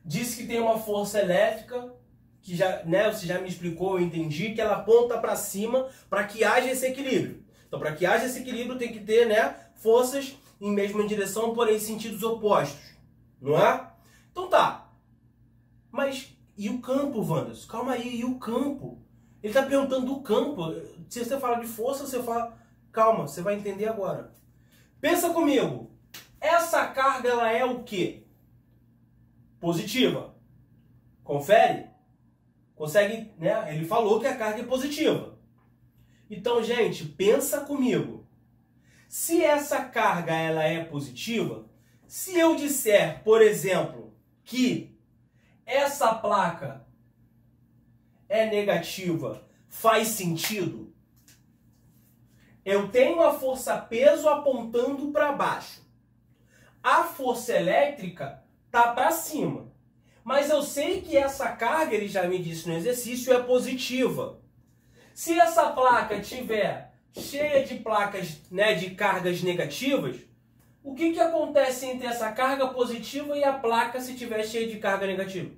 Disse que tem uma força elétrica, que já, né, você já me explicou, eu entendi, que ela aponta para cima para que haja esse equilíbrio. Então, para que haja esse equilíbrio, tem que ter, né, forças em mesma direção, porém em sentidos opostos. Não é? Então tá. Mas e o campo, Wanderson? Calma aí, e o campo? Ele está perguntando do campo. Se você fala de força, você fala... Calma, você vai entender agora. Pensa comigo. Essa carga, ela é o quê? Positiva. Confere? Consegue, né? Ele falou que a carga é positiva. Então, gente, pensa comigo. Se essa carga ela é positiva, se eu disser, por exemplo, que essa placa é negativa, faz sentido? Eu tenho a força-peso apontando para baixo. A força elétrica está para cima. Mas eu sei que essa carga, ele já me disse no exercício, é positiva. Se essa placa tiver cheia de placas, né, de cargas negativas, o que acontece entre essa carga positiva e a placa se tiver cheia de carga negativa?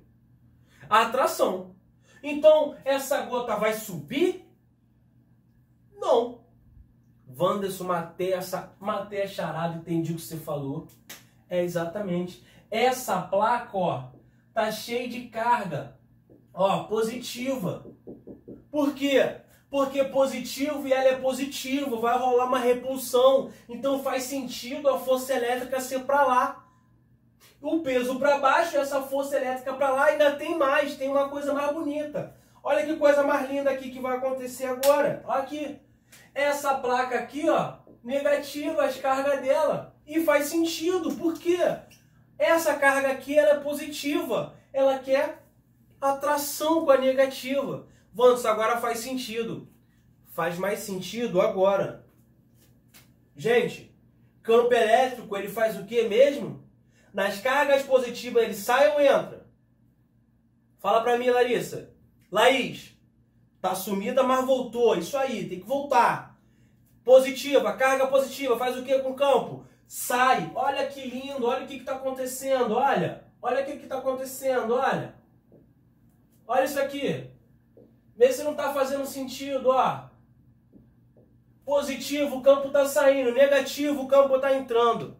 A atração. Então, essa gota vai subir? Não. Wanderson, matei a charada, entendi o que você falou. É exatamente. Essa placa, ó, tá cheia de carga, ó, positiva. Por quê? Porque positivo e ela é positivo, vai rolar uma repulsão. Então faz sentido a força elétrica ser para lá. O peso para baixo, essa força elétrica para lá, ainda tem mais, tem uma coisa mais bonita. Olha que coisa mais linda aqui que vai acontecer agora. Olha aqui. Essa placa aqui, ó, negativa as cargas dela. E faz sentido, porque essa carga aqui ela é positiva. Ela quer atração com a negativa. Vantos, agora faz sentido. Faz mais sentido agora. Gente, campo elétrico ele faz o que mesmo? Nas cargas positivas ele sai ou entra? Fala pra mim, Larissa. Laís, tá sumida, mas voltou. Isso aí, tem que voltar. Positiva, carga positiva, faz o que com o campo? Sai. Olha que lindo, olha o que está acontecendo, olha. Olha o que está acontecendo, olha. Olha isso aqui. Vê se não está fazendo sentido, ó. Positivo, o campo está saindo. Negativo, o campo está entrando.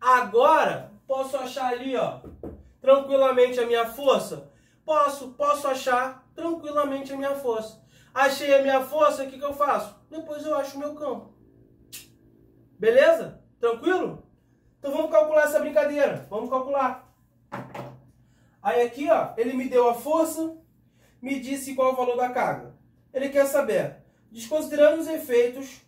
Agora, posso achar ali, ó, tranquilamente a minha força? Posso achar tranquilamente a minha força. Achei a minha força, o que eu faço? Depois eu acho o meu campo. Beleza? Tranquilo? Então vamos calcular essa brincadeira. Vamos calcular. Aí aqui, ó, ele me deu a força, me disse qual é o valor da carga. Ele quer saber, desconsiderando os efeitos,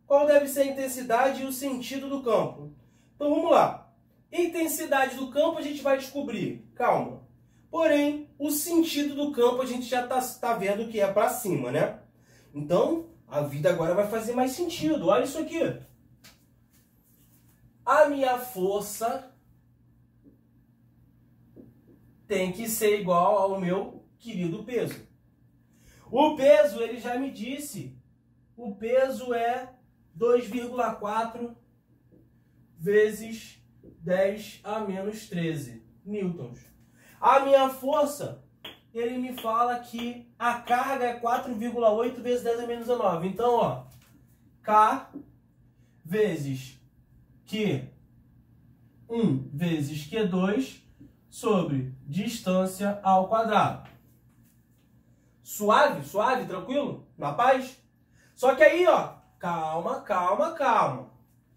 qual deve ser a intensidade e o sentido do campo. Então vamos lá. Intensidade do campo a gente vai descobrir. Calma. Porém, o sentido do campo a gente já tá vendo que é para cima, né? Então, a vida agora vai fazer mais sentido. Olha isso aqui. A minha força tem que ser igual ao meu querido peso. O peso, ele já me disse, o peso é 2,4 vezes 10 a menos 13 newtons. A minha força, ele me fala que a carga é 4,8 vezes 10 a menos 19. Então, ó, K vezes Q1 vezes Q2 sobre distância ao quadrado. Suave? Suave? Tranquilo? Na paz? Só que aí, ó, calma.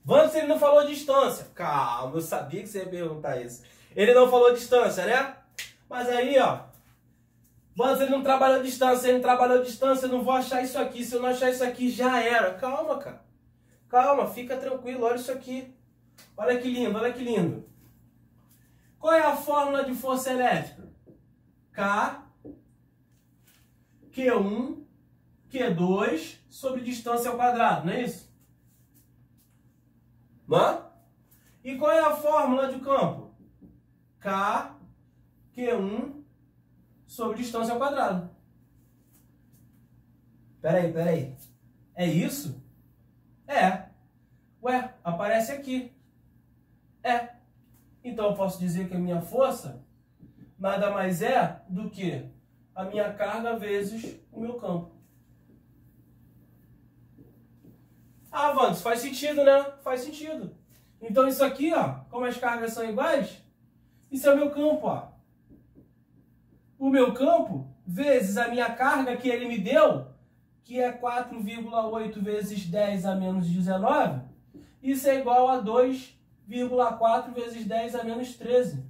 Vamos, ele não falou distância. Calma, eu sabia que você ia perguntar isso. Ele não falou distância, né? Mas aí, ó, Vamos, ele não trabalhou distância, eu não vou achar isso aqui. Se eu não achar isso aqui, já era. Calma, cara. Calma, fica tranquilo, olha isso aqui. Olha que lindo, olha que lindo. Qual é a fórmula de força elétrica? K, Q1, Q2 sobre distância ao quadrado, não é isso? Não? E qual é a fórmula de campo? K, Q1 sobre distância ao quadrado. Peraí. É isso? É. Ué, aparece aqui. É. Então eu posso dizer que a minha força nada mais é do que a minha carga vezes o meu campo. Ah, Vandes, faz sentido, né? Faz sentido. Então isso aqui, ó, como as cargas são iguais, isso é o meu campo, ó. O meu campo vezes a minha carga que ele me deu, que é 4,8 vezes 10 a menos 19, isso é igual a 2,4 vezes 10 a menos 13.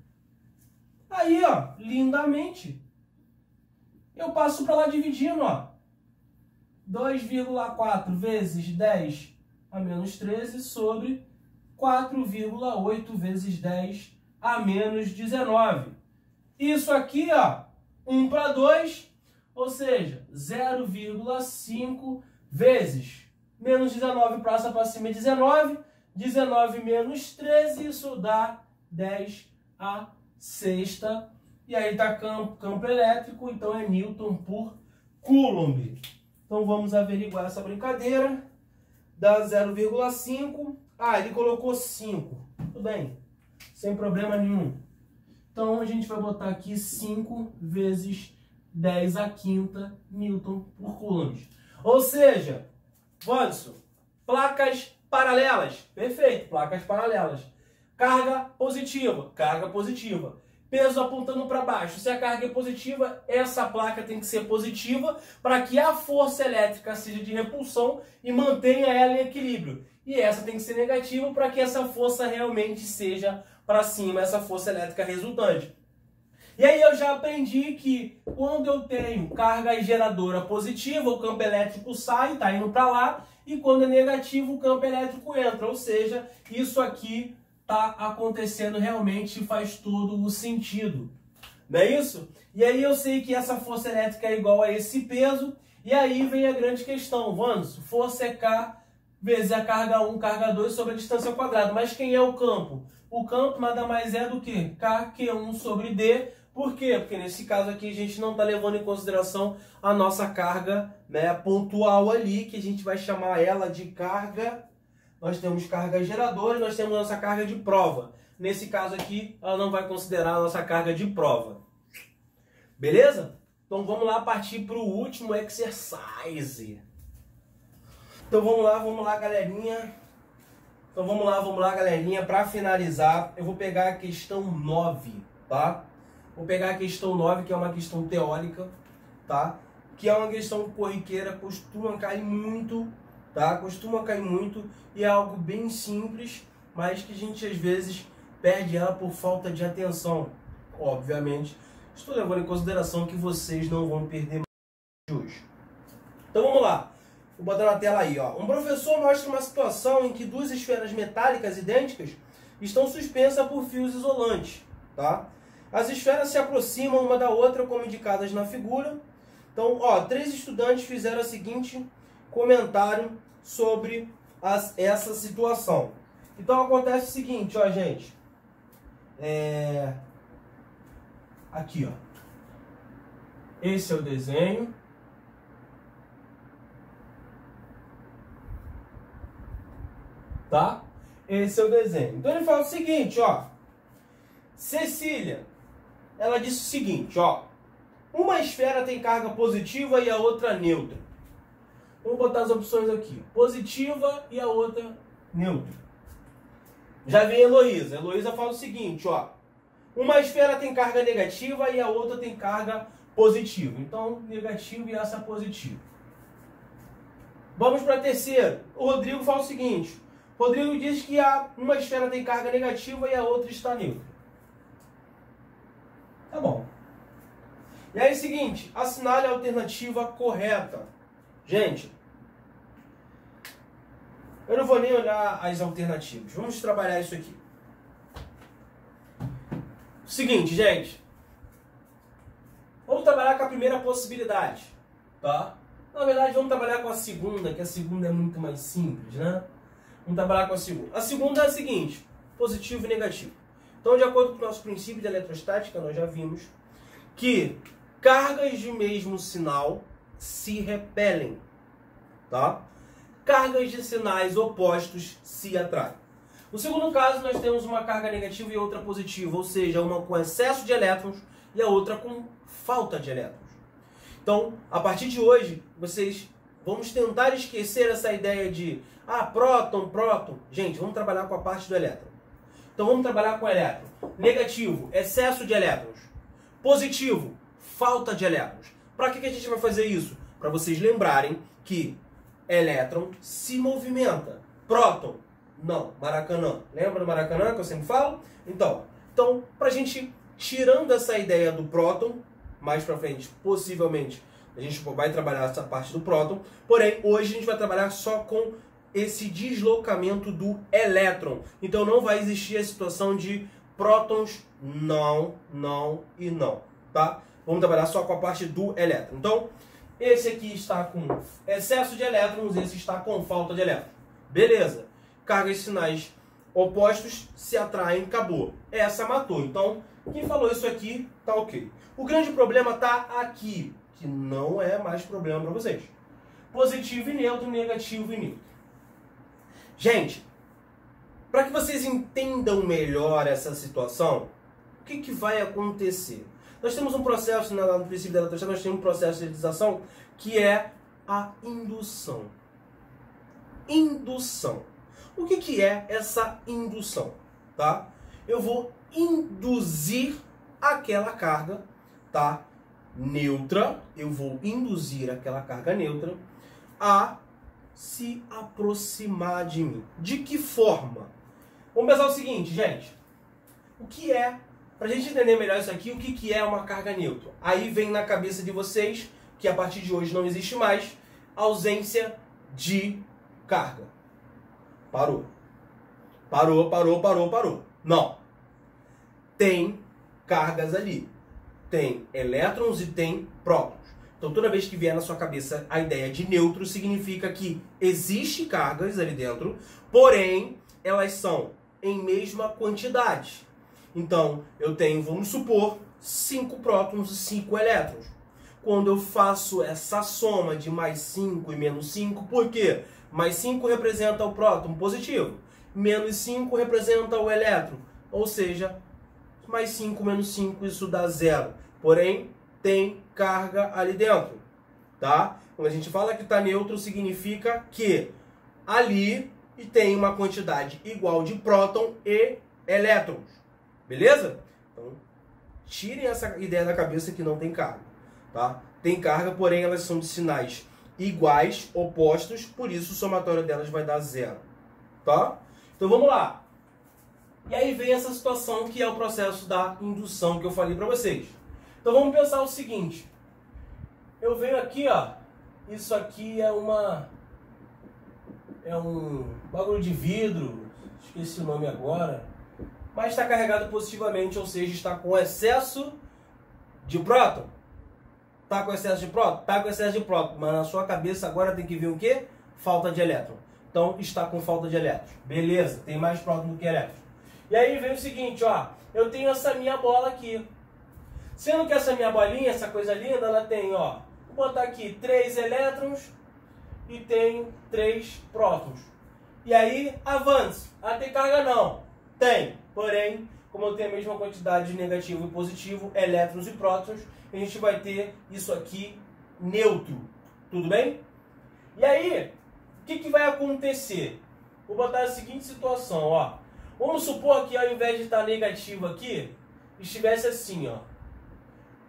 Aí, ó, lindamente, eu passo para lá dividindo, ó. 2,4 vezes 10 a menos 13 sobre 4,8 vezes 10 a menos 19. Isso aqui, ó, 1 para 2, ou seja, 0,5 vezes menos 19 passa para cima é 19, 19 menos 13, isso dá 10 a sexta. E aí está campo elétrico, então é Newton por Coulomb. Então vamos averiguar essa brincadeira. Dá 0,5. Ah, ele colocou 5. Tudo bem, sem problema nenhum. Então a gente vai botar aqui 5 vezes 10 a quinta Newton por Coulomb. Ou seja, Vanderson, placas paralelas. Perfeito, placas paralelas. Carga positiva. Peso apontando para baixo. Se a carga é positiva, essa placa tem que ser positiva para que a força elétrica seja de repulsão e mantenha ela em equilíbrio. E essa tem que ser negativa para que essa força realmente seja para cima, essa força elétrica resultante. E aí eu já aprendi que quando eu tenho carga geradora positiva, o campo elétrico sai, está indo para lá, e quando é negativo o campo elétrico entra, ou seja, isso aqui está acontecendo realmente e faz todo o sentido, não é isso? E aí eu sei que essa força elétrica é igual a esse peso, e aí vem a grande questão, vamos, força é K vezes a carga 1, carga 2 sobre a distância ao quadrado, mas quem é o campo? O campo nada mais é do que KQ1 sobre D. Por quê? Porque nesse caso aqui a gente não está levando em consideração a nossa carga, né, pontual ali, que a gente vai chamar ela de carga. Nós temos carga geradora e nós temos nossa carga de prova. Nesse caso aqui, ela não vai considerar a nossa carga de prova. Beleza? Então vamos lá partir para o último exercise. Então vamos lá, galerinha. Então vamos lá, galerinha. Para finalizar, eu vou pegar a questão 9, tá? Vou pegar a questão 9, que é uma questão teórica, tá? Que é uma questão corriqueira, costuma cair muito, tá? Costuma cair muito e é algo bem simples, mas que a gente às vezes perde ela por falta de atenção. Obviamente, estou levando em consideração que vocês não vão perder mais hoje. Então vamos lá. Vou botar na tela aí, ó. Um professor mostra uma situação em que duas esferas metálicas idênticas estão suspensas por fios isolantes, tá? As esferas se aproximam uma da outra, como indicadas na figura. Então, ó, 3 estudantes fizeram o seguinte comentário sobre essa situação. Então, acontece o seguinte, ó, gente. Aqui, ó. Esse é o desenho. Tá? Esse é o desenho. Então ele fala o seguinte, ó. Cecília, ela disse o seguinte, ó. Uma esfera tem carga positiva e a outra neutra. Vamos botar as opções aqui. Positiva e a outra neutra. Já vem a Heloísa. A Heloísa fala o seguinte, ó. Uma esfera tem carga negativa e a outra tem carga positiva. Então, negativo e essa positiva. Vamos para a terceira. O Rodrigo fala o seguinte. Rodrigo diz que uma esfera tem carga negativa e a outra está neutra. Tá bom. E aí, seguinte, assinale a alternativa correta. Gente, eu não vou nem olhar as alternativas. Vamos trabalhar isso aqui. Seguinte, gente. Vamos trabalhar com a primeira possibilidade, tá? Na verdade, vamos trabalhar com a segunda, que a segunda é muito mais simples, né? Vamos trabalhar com a segunda. A segunda é a seguinte, positivo e negativo. Então, de acordo com o nosso princípio de eletrostática, nós já vimos que cargas de mesmo sinal se repelem, tá? Cargas de sinais opostos se atraem. No segundo caso, nós temos uma carga negativa e outra positiva, ou seja, uma com excesso de elétrons e a outra com falta de elétrons. Então, a partir de hoje, vamos tentar esquecer essa ideia de próton, próton. Gente, vamos trabalhar com a parte do elétron. Então vamos trabalhar com o elétron. Negativo, excesso de elétrons. Positivo, falta de elétrons. Para que a gente vai fazer isso? Para vocês lembrarem que elétron se movimenta. Próton, não. Maracanã. Lembra do Maracanã que eu sempre falo? Então para a gente, tirando essa ideia do próton, mais para frente, possivelmente, a gente vai trabalhar essa parte do próton. Porém, hoje a gente vai trabalhar só com esse deslocamento do elétron. Então não vai existir a situação de prótons não, não e não, tá? Vamos trabalhar só com a parte do elétron. Então, esse aqui está com excesso de elétrons, esse está com falta de elétrons. Beleza. Cargas e sinais opostos se atraem, acabou. Essa matou. Então, quem falou isso aqui, tá ok. O grande problema tá aqui, que não é mais problema para vocês. Positivo e neutro, negativo e neutro. Gente, para que vocês entendam melhor essa situação, o que vai acontecer? Nós temos um processo, no princípio da eletricidade, nós temos um processo de eletrização que é a indução. Indução. O que é essa indução? Tá? Eu vou induzir aquela carga, tá, neutra, eu vou induzir aquela carga neutra a se aproximar de mim. De que forma? Vamos pensar o seguinte, gente. O que é, pra gente entender melhor isso aqui, o que é uma carga neutra? Aí vem na cabeça de vocês, que a partir de hoje não existe mais, ausência de carga. Parou. Parou. Não. Tem cargas ali. Tem elétrons e tem prótons. Então, toda vez que vier na sua cabeça a ideia de neutro, significa que existe cargas ali dentro, porém, elas são em mesma quantidade. Então, eu tenho, vamos supor, 5 prótons e 5 elétrons. Quando eu faço essa soma de mais 5 e menos 5, por quê? Mais 5 representa o próton positivo, menos 5 representa o elétron, ou seja, mais 5 menos 5, isso dá 0. Porém, tem carga ali dentro, tá? Quando a gente fala que está neutro, significa que ali tem uma quantidade igual de próton e elétrons, beleza? Então, tirem essa ideia da cabeça que não tem carga, tá? Tem carga, porém elas são de sinais iguais, opostos, por isso o somatório delas vai dar 0, tá? Então vamos lá. E aí vem essa situação que é o processo da indução que eu falei para vocês. Então vamos pensar o seguinte. Eu venho aqui, ó. Isso aqui é um bagulho de vidro. Esqueci o nome agora. Mas está carregado positivamente, ou seja, está com excesso de próton. Está com excesso de próton? Está com excesso de próton. Mas na sua cabeça agora tem que vir o quê? Falta de elétron. Então está com falta de elétron. Beleza, tem mais próton do que elétron. E aí vem o seguinte, ó. Eu tenho essa minha bola aqui. Sendo que essa minha bolinha, essa coisa linda, ela tem, ó, vou botar aqui 3 elétrons e tem 3 prótons. E aí, avança. Ah, tem carga não? Tem. Porém, como eu tenho a mesma quantidade de negativo e positivo, elétrons e prótons, a gente vai ter isso aqui neutro. Tudo bem? E aí, o que vai acontecer? Vou botar a seguinte situação, ó. Vamos supor que ao invés de estar negativo aqui, estivesse assim, ó.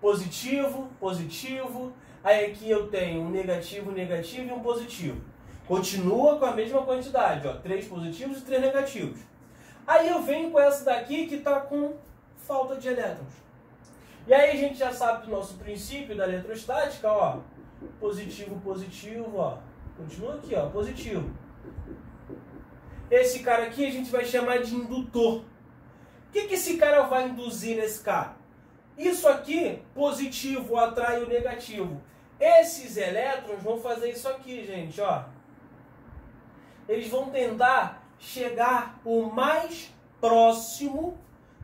Positivo, positivo. Aí aqui eu tenho um negativo, negativo e um positivo. Continua com a mesma quantidade, ó. 3 positivos e 3 negativos. Aí eu venho com essa daqui que está com falta de elétrons. E aí a gente já sabe do nosso princípio da eletrostática, ó. Positivo, positivo, ó. Continua aqui, ó. Positivo. Esse cara aqui a gente vai chamar de indutor. O que esse cara vai induzir nesse cara? Isso aqui, positivo, atrai o negativo. Esses elétrons vão fazer isso aqui, gente, ó. Eles vão tentar chegar o mais próximo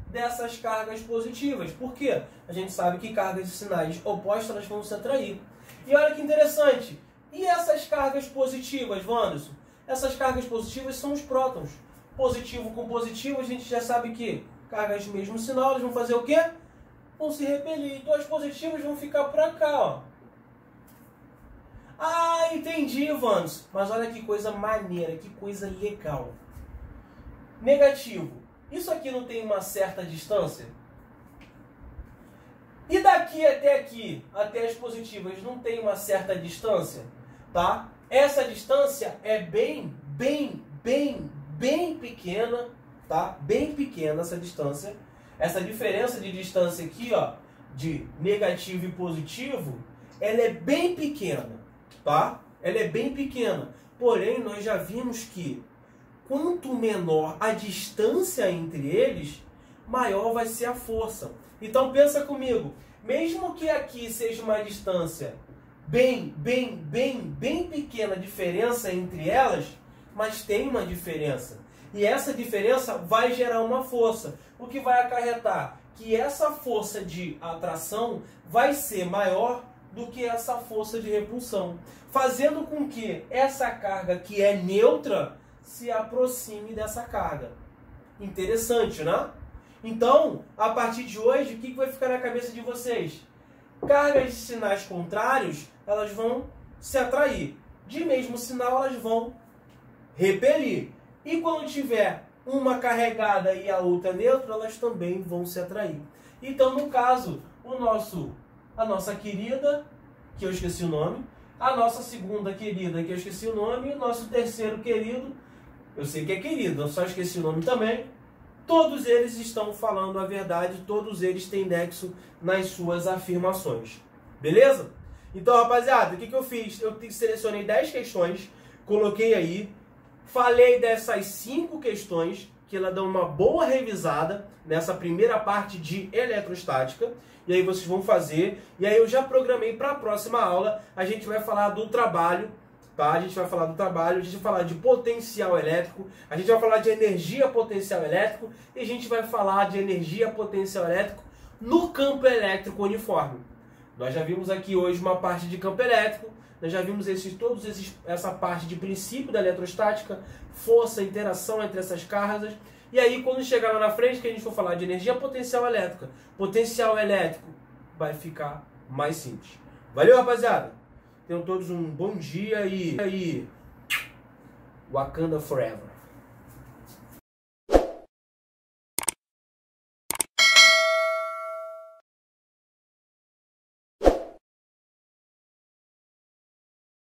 dessas cargas positivas. Por quê? A gente sabe que cargas de sinais opostos elas vão se atrair. E olha que interessante. E essas cargas positivas, Wanderson? Essas cargas positivas são os prótons. Positivo com positivo, a gente já sabe que cargas de mesmo sinal, elas vão fazer o quê? Vão se repelir. Então as positivas vão ficar por cá, ó. Ah, entendi, Wanderson. Mas olha que coisa maneira, que coisa legal. Negativo. Isso aqui não tem uma certa distância? E daqui até aqui, até as positivas, não tem uma certa distância? Tá? Essa distância é bem pequena, tá? Bem pequena essa distância. Essa diferença de distância aqui, ó, de negativo e positivo, ela é bem pequena, tá? Ela é bem pequena. Porém, nós já vimos que quanto menor a distância entre eles, maior vai ser a força. Então pensa comigo, mesmo que aqui seja uma distância bem pequena diferença entre elas, mas tem uma diferença. E essa diferença vai gerar uma força, o que vai acarretar que essa força de atração vai ser maior do que essa força de repulsão, fazendo com que essa carga que é neutra se aproxime dessa carga. Interessante, né? Então, a partir de hoje, o que vai ficar na cabeça de vocês? Cargas de sinais contrários, elas vão se atrair. De mesmo sinal, elas vão repelir. E quando tiver uma carregada e a outra neutra, elas também vão se atrair. Então, no caso, a nossa querida, que eu esqueci o nome, a nossa segunda querida, que eu esqueci o nome, e o nosso terceiro querido, eu sei que é querido, eu só esqueci o nome também. Todos eles estão falando a verdade, todos eles têm nexo nas suas afirmações. Beleza? Então, rapaziada, o que eu fiz? Eu selecionei 10 questões, coloquei aí, Falei dessas 5 questões, que ela dá uma boa revisada nessa primeira parte de eletrostática. E aí vocês vão fazer. E aí eu já programei para a próxima aula. A gente vai falar do trabalho, tá? A gente vai falar do trabalho, a gente vai falar de potencial elétrico, a gente vai falar de energia potencial elétrico e a gente vai falar de energia potencial elétrico no campo elétrico uniforme. Nós já vimos aqui hoje uma parte de campo elétrico, nós já vimos essa parte de princípio da eletrostática, força, interação entre essas cargas. E aí, quando chegar lá na frente, que a gente for falar de energia potencial elétrica, potencial elétrico, vai ficar mais simples. Valeu, rapaziada? Tenham todos um bom dia e Wakanda Forever.